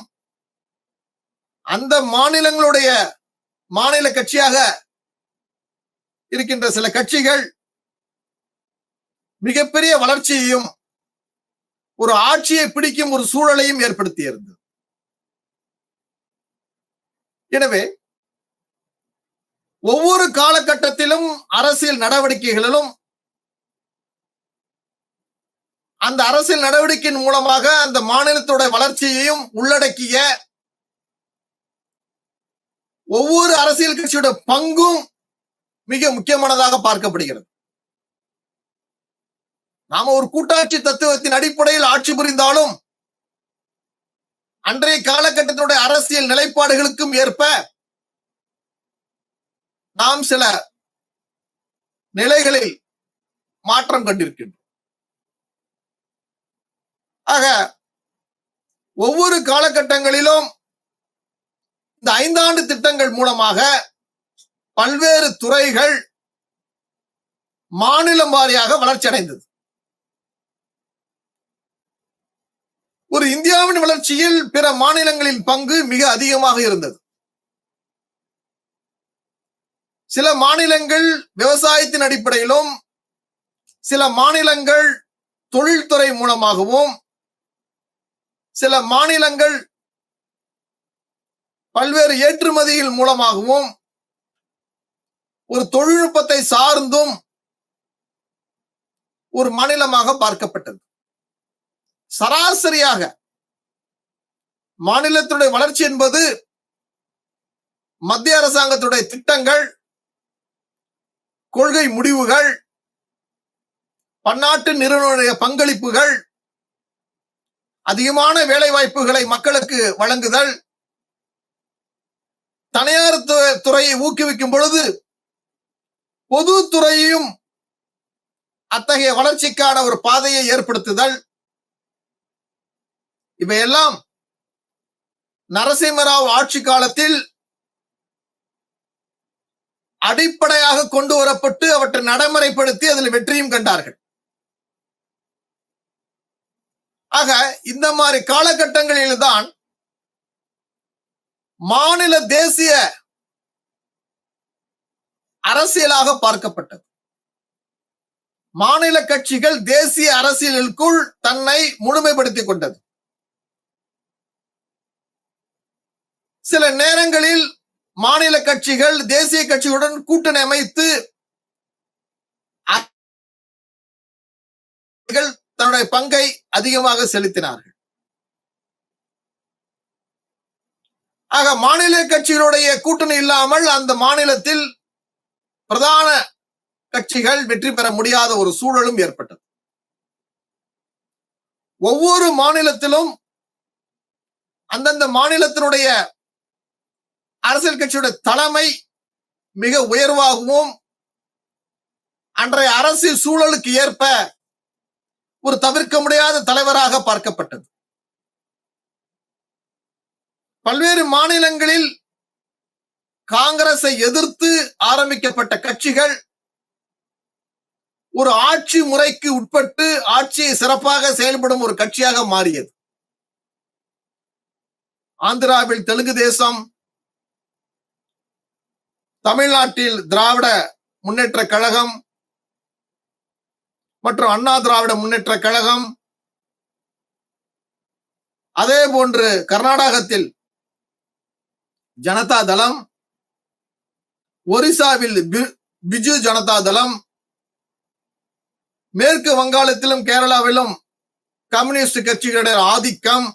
அந்த மாநிலங்களுடைய மாநில கட்சியாக இருக்கின்ற சில கட்சிகள் மிகப்பெரிய வளர்ச்சியையும் ஒரு ஆட்சியை பிடிக்கும் ஒரு சூழலையும் ஏற்படுத்தியிருந்தது. எனவே ஒவ்வொரு காலகட்டத்திலும் அரசியல் நடவடிக்கைகளிலும் அந்த அரசியல் நடவடிக்கையின் மூலமாக அந்த மாநிலத்தோட வளர்ச்சியையும் உள்ளடக்கிய ஒவ்வொரு அரசியல் கட்சியோட பங்கும் மிக முக்கியமானதாக பார்க்கப்படுகிறது. நாம ஒரு கூட்டாட்சி தத்துவத்தின் அடிப்படையில் ஆட்சி புரிந்தாலும் அன்றைய காலகட்டத்தினுடைய அரசியல் நிலைப்பாடுகளுக்கும் ஏற்ப நாம் சில நிலைகளில் மாற்றம் கண்டிருக்கின்றோம். ஆக ஒவ்வொரு காலகட்டங்களிலும் இந்த 5 ஆண்டு திட்டங்கள் மூலமாக பல்வேறு துறைகள் மாநிலம் வாரியாக வளர்ச்சி அடைந்தது. ஒரு இந்தியாவின் வளர்ச்சியில் பிற மாநிலங்களின் பங்கு மிக அதிகமாக இருந்தது. சில மாநிலங்கள் விவசாயத்தின் அடிப்படையிலும், சில மாநிலங்கள் தொழில்துறை மூலமாகவும், சில மாநிலங்கள் பல்வேறு ஏற்றுமதிகள் மூலமாகவும், ஒரு தொழில்நுட்பத்தை சார்ந்தும் ஒரு மாநிலமாக பார்க்கப்பட்டது. சராசரியாக மாநிலத்துடைய வளர்ச்சி என்பது மத்திய அரசாங்கத்துடைய திட்டங்கள், கொள்கை முடிவுகள், பன்னாட்டு நிறுவனங்களுடைய பங்களிப்புகள், அதிகமான வேலை வாய்ப்புகளை மக்களுக்கு வழங்குதல், தனியார் துறையை ஊக்குவிக்கும் பொழுது பொதுத்துறையையும் அத்தகைய வளர்ச்சிக்கான ஒரு பாதையை ஏற்படுத்துதல், இவையெல்லாம் நரசிம்மராவ் ஆட்சி காலத்தில் அடிப்படையாக கொண்டு வரப்பட்டு அவற்றை நடைமுறைப்படுத்தி அதில் வெற்றியும் கண்டார்கள். ஆக இந்த மாதிரி காலகட்டங்களில்தான் மாநில தேசிய அரசியலாக பார்க்கப்பட்டது. மாநில கட்சிகள் தேசிய அரசியலுக்குள் தன்னை முழுமைப்படுத்திக் கொண்டது. சில நேரங்களில் மாநில கட்சிகள் தேசிய கட்சியுடன் கூட்டணி அமைத்து தன்னுடைய பங்கை அதிகமாக செலுத்தினார்கள். ஆக மாநில கட்சிகளுடைய கூட்டணி இல்லாமல் அந்த மாநிலத்தில் பிரதான கட்சிகள் வெற்றி பெற முடியாத ஒரு சூழலும் ஏற்பட்டது. ஒவ்வொரு மாநிலத்திலும் அந்தந்த மாநிலத்தினுடைய அரசியல் கட்சியுடைய தலைமை மிக உயர்வாகவும் அன்றைய அரசியல் சூழலுக்கு ஏற்ப ஒரு தவிர்க்க முடியாத தலைவராக பார்க்கப்பட்டது. பல்வேறு மாநிலங்களில் காங்கிரஸை எதிர்த்து ஆரம்பிக்கப்பட்ட கட்சிகள் ஒரு ஆட்சி முறைக்கு உட்பட்டு ஆட்சியை சிறப்பாக செயல்படும் ஒரு கட்சியாக மாறியது. ஆந்திராவில் தெலுங்கு தேசம், தமிழ்நாட்டில் திராவிட முன்னேற்ற கழகம் மற்றும் அண்ணா திராவிட முன்னேற்ற கழகம், அதே போன்று கர்நாடகத்தில் ஜனதா தளம், ஒரிசாவில் பிஜு ஜனதா தளம், மேற்கு வங்காளத்திலும் கேரளாவிலும் கம்யூனிஸ்ட் கட்சிகளுடைய ஆதிக்கம்,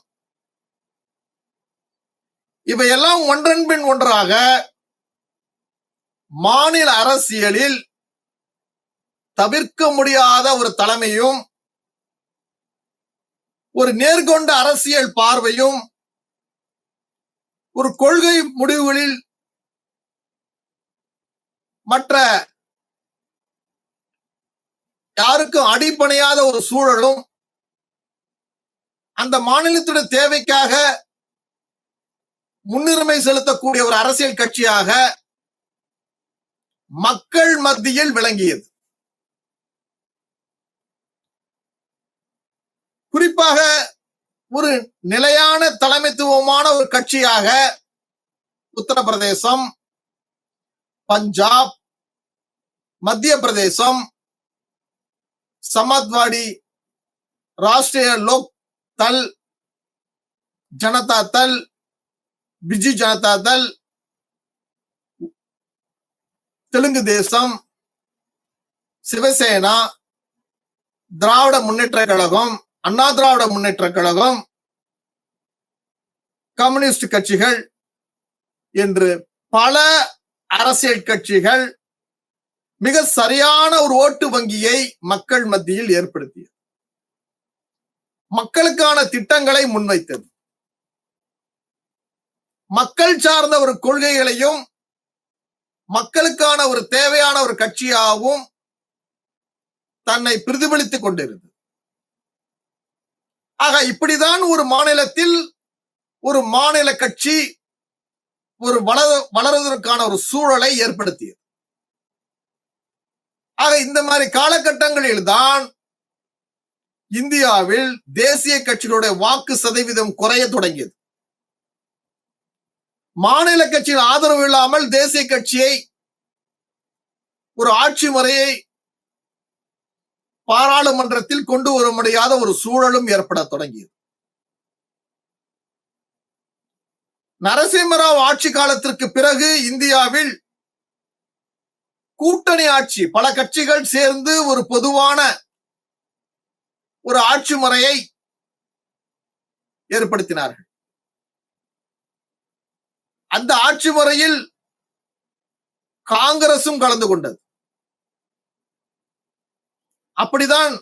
இவையெல்லாம் ஒன்றன் பின் ஒன்றாக மாநில அரசியலில் தவிர்க்க முடியாத ஒரு தலைமையும் ஒரு நேர்கொண்ட அரசியல் பார்வையும் ஒரு கொள்கை முடிவுகளில் மற்ற யாருக்கும் அடிபணியாத ஒரு சூழலும் அந்த மாநிலத்துடைய தேவைக்காக முன்னுரிமை செலுத்தக்கூடிய ஒரு அரசியல் கட்சியாக மக்கள் மத்தியில் விளங்கியது. குறிப்பாக ஒரு நிலையான தலைமைத்துவமான ஒரு கட்சியாக உத்தரப்பிரதேசம், பஞ்சாப், மத்திய பிரதேசம், சமாஜ்வாடி, ராஷ்டிரிய லோக் தள், ஜனதா தள், பிஜு ஜனதா தள், தெலுங்கு தேசம், சிவசேனா, திராவிட முன்னேற்ற கழகம், அண்ணா திராவிட முன்னேற்ற கழகம், கம்யூனிஸ்ட் கட்சிகள் என்று பல அரசியல் கட்சிகள் மிக சரியான ஒரு ஓட்டு வங்கியை மக்கள் மத்தியில் ஏற்படுத்தியது. மக்களுக்கான திட்டங்களை முன்வைத்தது. மக்கள் சார்ந்த ஒரு கொள்கைகளையும் மக்களுக்கான ஒரு தேவையான ஒரு கட்சியாகவும் தன்னை பிரதிபலித்துக் கொண்டிருந்தது. ஆக இப்படிதான் ஒரு மாநிலத்தில் ஒரு மாநில கட்சி ஒரு வளர்வதற்கான ஒரு சூழலை ஏற்படுத்தியது. ஆக இந்த மாதிரி காலகட்டங்களில் தான் இந்தியாவில் தேசிய கட்சிகளுடைய வாக்கு சதவீதம் குறைய தொடங்கியது. மாநில கட்சியின் ஆதரவு இல்லாமல் தேசிய கட்சியை ஒரு ஆட்சி முறையை பாராளுமன்றத்தில் கொண்டு வர முடியாத ஒரு சூழலும் ஏற்பட தொடங்கியது. நரசிம்மராவ் ஆட்சி காலத்திற்கு பிறகு இந்தியாவில் கூட்டணி ஆட்சி, பல கட்சிகள் சேர்ந்து ஒரு பொதுவான ஒரு ஆட்சி முறையை ஏற்படுத்தினார்கள். அந்த ஆட்சி முறையில் காங்கிரசும் கலந்து கொண்டது. அப்படிதான்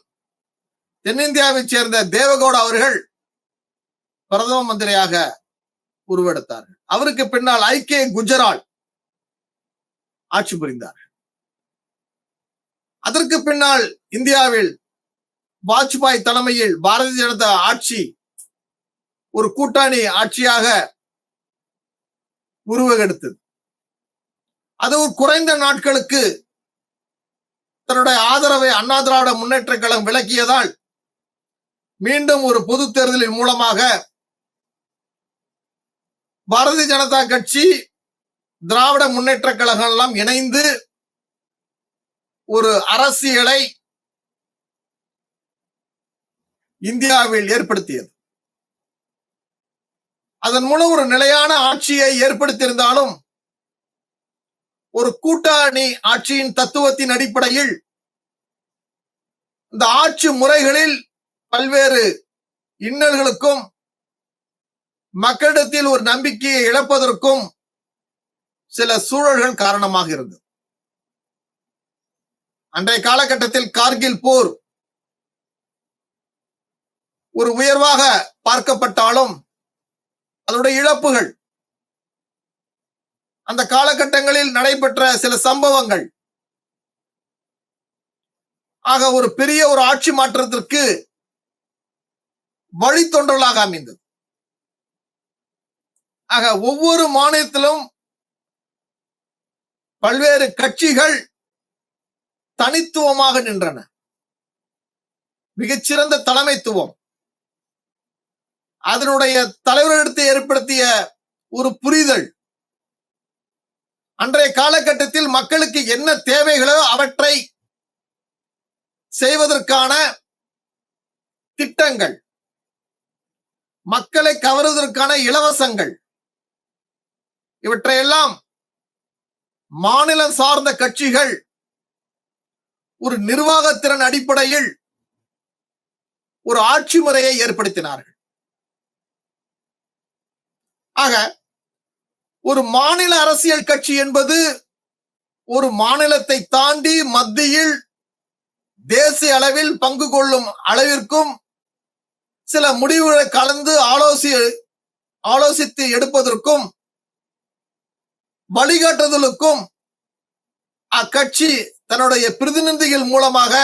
தென்னிந்தியாவைச் சேர்ந்த தேவகவுடா அவர்கள் பிரதம மந்திரியாக உருவெடுத்தார்கள். அவருக்கு பின்னால் ஐக்கிய குஜரால் ஆட்சி புரிந்தார்கள். அதற்கு பின்னால் இந்தியாவில் வாஜ்பாய் தலைமையில் பாரதிய ஜனதா ஆட்சி ஒரு கூட்டணி ஆட்சியாக உருவெடுத்தது. அது ஒரு குறைந்த நாட்களுக்கு தன்னுடைய ஆதரவை அண்ணா திராவிட முன்னேற்ற கழகம் விலக்கியதால் மீண்டும் ஒரு பொது தேர்தலின் மூலமாக பாரதிய ஜனதா கட்சி, திராவிட முன்னேற்ற கழகம் எல்லாம் இணைந்து ஒரு அரசியலை இந்தியாவில் ஏற்படுத்தியது. அதன் மூலம் ஒரு நிலையான ஆட்சியை ஏற்படுத்தியிருந்தாலும் ஒரு கூட்டணி ஆட்சியின் தத்துவத்தின் அடிப்படையில் இந்த ஆட்சி முறைகளில் பல்வேறு இன்னல்களுக்கும் மக்களிடத்தில் ஒரு நம்பிக்கையை இழப்பதற்கும் சில சூழல்கள் காரணமாக இருந்தது. அன்றைய காலகட்டத்தில் கார்கில் போர் ஒரு உயர்வாக பார்க்கப்பட்டாலும் அதனுடைய இழப்புகள், அந்த காலகட்டங்களில் நடைபெற்ற சில சம்பவங்கள் ஆக ஒரு பெரிய ஒரு ஆட்சி மாற்றத்திற்கு வழித்தொன்றலாக அமைந்தது. ஆக ஒவ்வொரு மாநிலத்திலும் பல்வேறு கட்சிகள் தனித்துவமாக நின்றன. மிகச்சிறந்த தலைமைத்துவம், அதனுடைய தலைவரிடத்தை ஏற்படுத்திய ஒரு புரிதல், அன்றைய காலகட்டத்தில் மக்களுக்கு என்ன தேவைகளோ அவற்றை செய்வதற்கான திட்டங்கள், மக்களை கவருவதற்கான இலவசங்கள், இவற்றையெல்லாம் மாநிலம் சார்ந்த கட்சிகள் ஒரு நிர்வாகத்திறன் அடிப்படையில் ஒரு ஆட்சி முறையை ஏற்படுத்தினார்கள். ஆக ஒரு மாநில அரசியல் கட்சி என்பது ஒரு மாநிலத்தை தாண்டி மத்தியில் தேசிய அளவில் பங்கு கொள்ளும் அளவிற்கும் சில முடிவுகளை கலந்து ஆலோசித்து எடுப்பதற்கும் வழிகாட்டுதலுக்கும் அக்கட்சி தன்னுடைய பிரதிநிதிகள் மூலமாக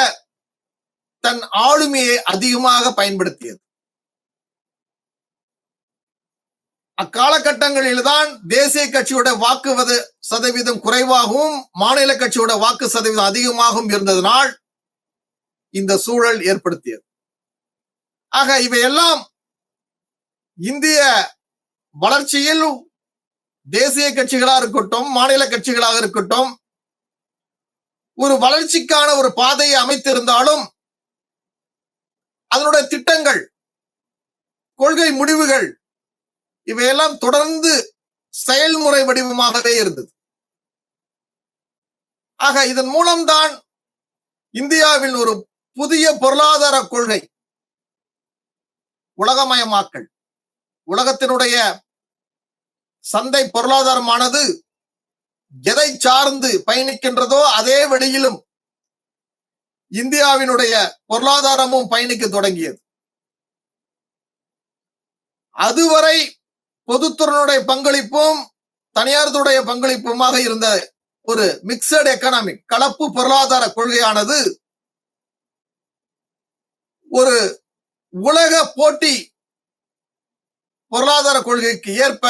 தன் ஆளுமையை அதிகமாக பயன்படுத்தியது. அக்காலகட்டங்களில்தான் தேசிய கட்சியோட வாக்கு சதவீதம் குறைவாகவும் மாநில கட்சியோட வாக்கு சதவீதம் அதிகமாகவும் இருந்ததனால் இந்த சூழல் ஏற்படுத்தியது. ஆக இவையெல்லாம் இந்திய வளர்ச்சியில் தேசிய கட்சிகளாக இருக்கட்டும், மாநில கட்சிகளாக இருக்கட்டும், ஒரு வளர்ச்சிக்கான ஒரு பாதையை அமைத்திருந்தாலும் அதனுடைய திட்டங்கள், கொள்கை முடிவுகள் இவையெல்லாம் தொடர்ந்து செயல்முறை வடிவமாகவே இருந்தது. ஆக இதன் மூலம்தான் இந்தியாவில் ஒரு புதிய பொருளாதார கொள்கை, உலகமயமாக்கல், உலகத்தினுடைய சந்தை பொருளாதாரமானது எதை சார்ந்து பயணிக்கின்றதோ அதே வழியிலும் இந்தியாவினுடைய பொருளாதாரமும் பயணிக்க தொடங்கியது. அதுவரை பொதுத்துறையினுடைய பங்களிப்பும் தனியார் துறைய பங்களிப்புமாக இருந்த ஒரு மிக்சட் எக்கனாமிக், கலப்பு பொருளாதார கொள்கையானது ஒரு உலக போட்டி பொருளாதார கொள்கைக்கு ஏற்ப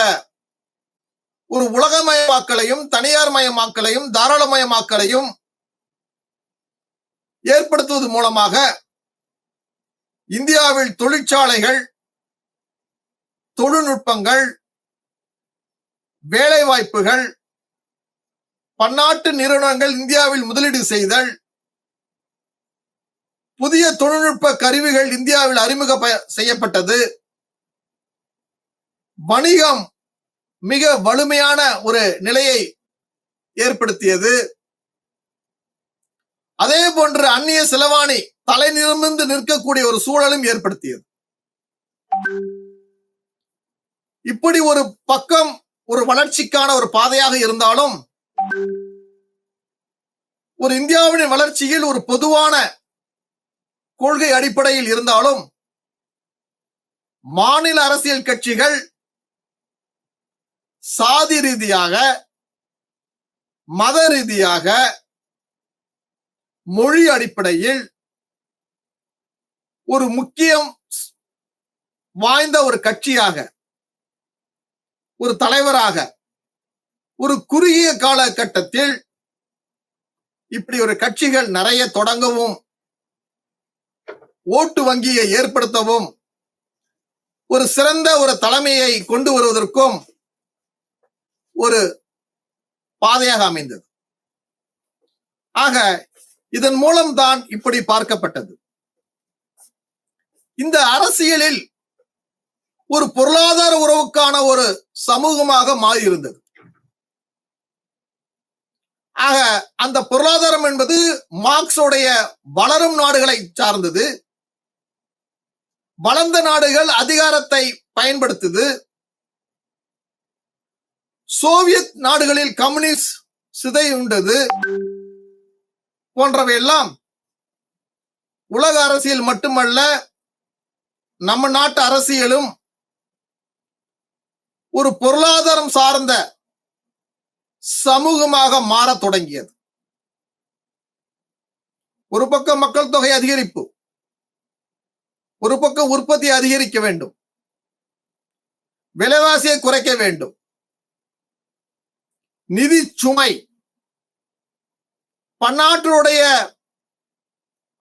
ஒரு உலகமயமாக்கலையும் தனியார் மயமாக்கலையும் தாராளமயமாக்கலையும் ஏற்படுத்துவது மூலமாக இந்தியாவில் தொழிற்சாலைகள், தொழில்நுட்பங்கள், வேலை வாய்ப்புகள், பன்னாட்டு நிறுவனங்கள் இந்தியாவில் முதலீடு செய்தல், புதிய தொழில்நுட்ப கருவிகள் இந்தியாவில் அறிமுகம் செய்யப்பட்டது, வணிகம் மிக வலிமையான ஒரு நிலையை ஏற்படுத்தியது. அதே போன்று அந்நிய செலவாணி தலை நிமிர்ந்து நிற்கக்கூடிய ஒரு சூழலும் ஏற்படுத்தியது. இப்படி ஒரு பக்கம் ஒரு வளர்ச்சிக்கான ஒரு பாதையாக இருந்தாலும் ஒரு இந்தியாவின் வளர்ச்சியில் ஒரு பொதுவான கொள்கை அடிப்படையில் இருந்தாலும் மாநில அரசியல் கட்சிகள் சாதி ரீதியாக, மத ரீதியாக, மொழி அடிப்படையில் ஒரு முக்கியம் வாய்ந்த ஒரு கட்சியாக, ஒரு தலைவராக ஒரு குறுகிய காலகட்டத்தில் இப்படி ஒரு கட்சிகள் நிறைய தொடங்கவும் ஓட்டு வங்கியை ஏற்படுத்தவும் ஒரு சிறந்த ஒரு தலைமையை கொண்டு வருவதற்கும் ஒரு பாதையாக அமைந்தது. ஆக இதன் மூலம்தான் இப்படி பார்க்கப்பட்டது. இந்த அரசியலில் ஒரு பொருளாதார உறவுக்கான ஒரு சமூகமாக மாறியிருந்தது. ஆக அந்த பொருளாதாரம் என்பது மார்க்ஸோடைய வளரும் நாடுகளை சார்ந்தது. வளர்ந்த நாடுகள் அதிகாரத்தை பயன்படுத்துது. சோவியத் நாடுகளில் கம்யூனிஸ்ட் சிதையுண்டது போன்றவையெல்லாம் உலக அரசியல் மட்டுமல்ல, நம்ம நாட்டு அரசியலும் ஒரு பொருளாதாரம் சார்ந்த சமூகமாக மாறத் தொடங்கியது. ஒரு பக்கம் மக்கள் தொகை அதிகரிப்பு, ஒரு பக்கம் உற்பத்தி அதிகரிக்க வேண்டும், விலைவாசியை குறைக்க வேண்டும், நிதி சுமை, பன்னாட்டுடைய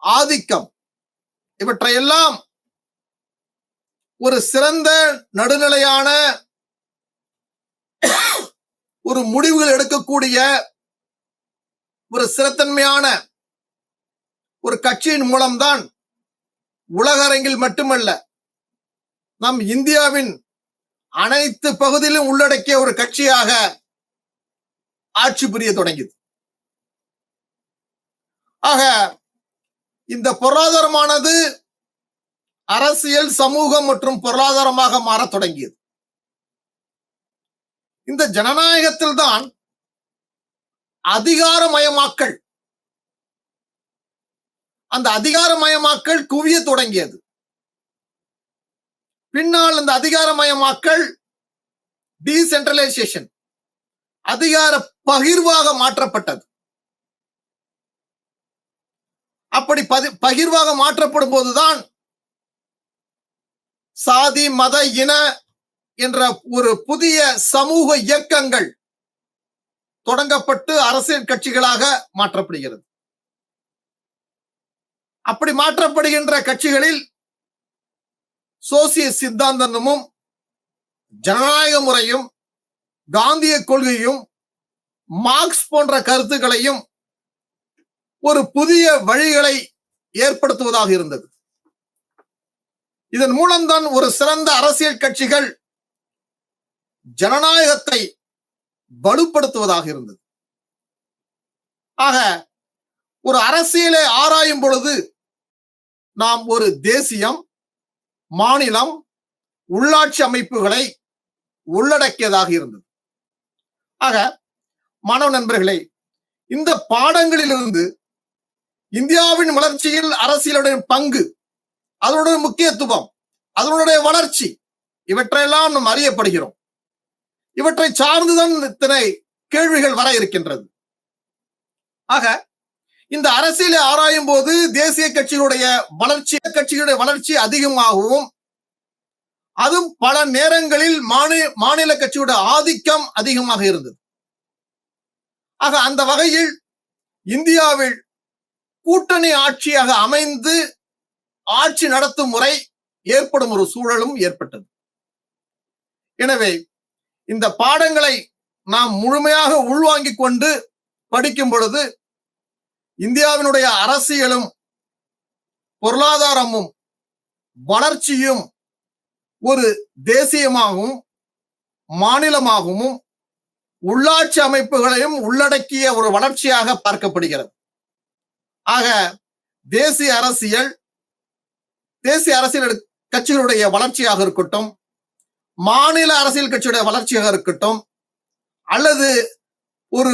ஆதிக்கம், இவற்றையெல்லாம் ஒரு சிறந்த நடுநிலையான ஒரு முடிவுகள் எடுக்கக்கூடிய ஒரு சிறத்தன்மையான ஒரு கட்சியின் மூலம்தான் உலக அரங்கில் மட்டுமல்ல, நம் இந்தியாவின் அனைத்து பகுதியிலும் உள்ளடக்கிய ஒரு கட்சியாக ஆட்சி புரிய தொடங்கியது. ஆக இந்த பொருளாதாரமானது அரசியல், சமூகம் மற்றும் பொருளாதாரமாக மாறத் தொடங்கியது. இந்த ஜனநாயகத்தில் தான் அதிகாரமயமாக்கல், அந்த அதிகாரமயமாக்கல் குவிய தொடங்கியது. பின்னால் அந்த அதிகாரமயமாக்கல் டீசென்ட்ரலைசேஷன், அதிகார பகிர்வாக மாற்றப்பட்டது. அப்படி பகிர்வாக மாற்றப்படும் போதுதான் சாதி, மத, இன என்ற ஒரு புதிய சமூக இயக்கங்கள் தொடங்கப்பட்டு அரசியல் கட்சிகளாக மாற்றப்படுகிறது. அப்படி மாற்றப்படுகின்ற கட்சிகளில் சோசியலிஸ்ட் சித்தாந்தமும் ஜனநாயக முறையும் காந்திய கொள்கையும் மார்க்ஸ் போன்ற கருத்துக்களையும் ஒரு புதிய வழிகளை ஏற்படுத்துவதாக இருந்தது. இதன் மூலம்தான் ஒரு சிறந்த அரசியல் கட்சிகள் ஜனநாயகத்தை வலுப்படுத்துவதாக இருந்தது. ஆக ஒரு அரசியலை ஆராயும் பொழுது நாம் ஒரு தேசியம், மாநிலம், உள்ளாட்சி அமைப்புகளை உள்ளடக்கியதாக இருந்தது. ஆக மாணவ நண்பர்களே, இந்த பாடங்களிலிருந்து இந்தியாவின் வளர்ச்சியில் அரசியலுடைய பங்கு, அதனுடைய முக்கியத்துவம், அதனுடைய வளர்ச்சி, இவற்றையெல்லாம் நாம் அறியப்படுகிறோம். இவற்றை சார்ந்துதான் இத்தனை கேள்விகள் வர இருக்கின்றது. ஆக இந்த அரசியலை ஆராயும் போது தேசிய கட்சிகளுடைய வளர்ச்சி அதிகமாகவும், அதுவும் பல நேரங்களில் மாநில கட்சியோட ஆதிக்கம் அதிகமாக இருந்தது. ஆக அந்த வகையில் இந்தியாவில் கூட்டணி ஆட்சியாக அமைந்து ஆட்சி நடத்தும் முறை ஏற்படும் ஒரு சூழலும் ஏற்பட்டது. எனவே இந்த பாடங்களை நாம் முழுமையாக உள்வாங்கிக் கொண்டு படிக்கும் பொழுது இந்தியாவினுடைய அரசியலும் பொருளாதாரமும் வளர்ச்சியும் ஒரு தேசியமாகவும் மாநிலமாகவும் உள்ளாட்சி அமைப்புகளையும் உள்ளடக்கிய ஒரு வளர்ச்சியாக பார்க்கப்படுகிறது. ஆக தேசிய அரசியல் கட்சிகளுடைய வளர்ச்சியாக இருக்கட்டும், மாநில அரசியல் கட்சியுடைய வளர்ச்சியாக இருக்கட்டும், அல்லது ஒரு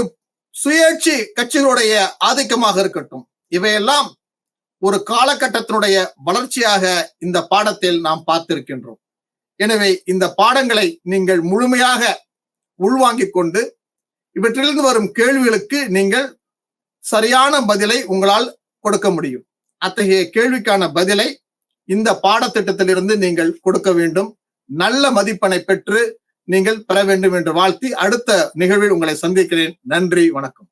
சுயேட்சை கட்சிகளுடைய ஆதிக்கமாக இருக்கட்டும், இவையெல்லாம் ஒரு காலகட்டத்தினுடைய வளர்ச்சியாக இந்த பாடத்தில் நாம் பார்த்திருக்கின்றோம். எனவே இந்த பாடங்களை நீங்கள் முழுமையாக உள்வாங்கிக் கொண்டு இவற்றிலிருந்து வரும் கேள்விகளுக்கு நீங்கள் சரியான பதிலை உங்களால் கொடுக்க முடியும். அத்தகைய கேள்விக்கான பதிலை இந்த பாடத்திட்டத்திலிருந்து நீங்கள் கொடுக்க வேண்டும். நல்ல மதிப்பெண்ணை பெற்று நீங்கள் பெற வேண்டும் என்று வாழ்த்தி அடுத்த நிகழ்வில் உங்களை சந்திக்கிறேன். நன்றி, வணக்கம்.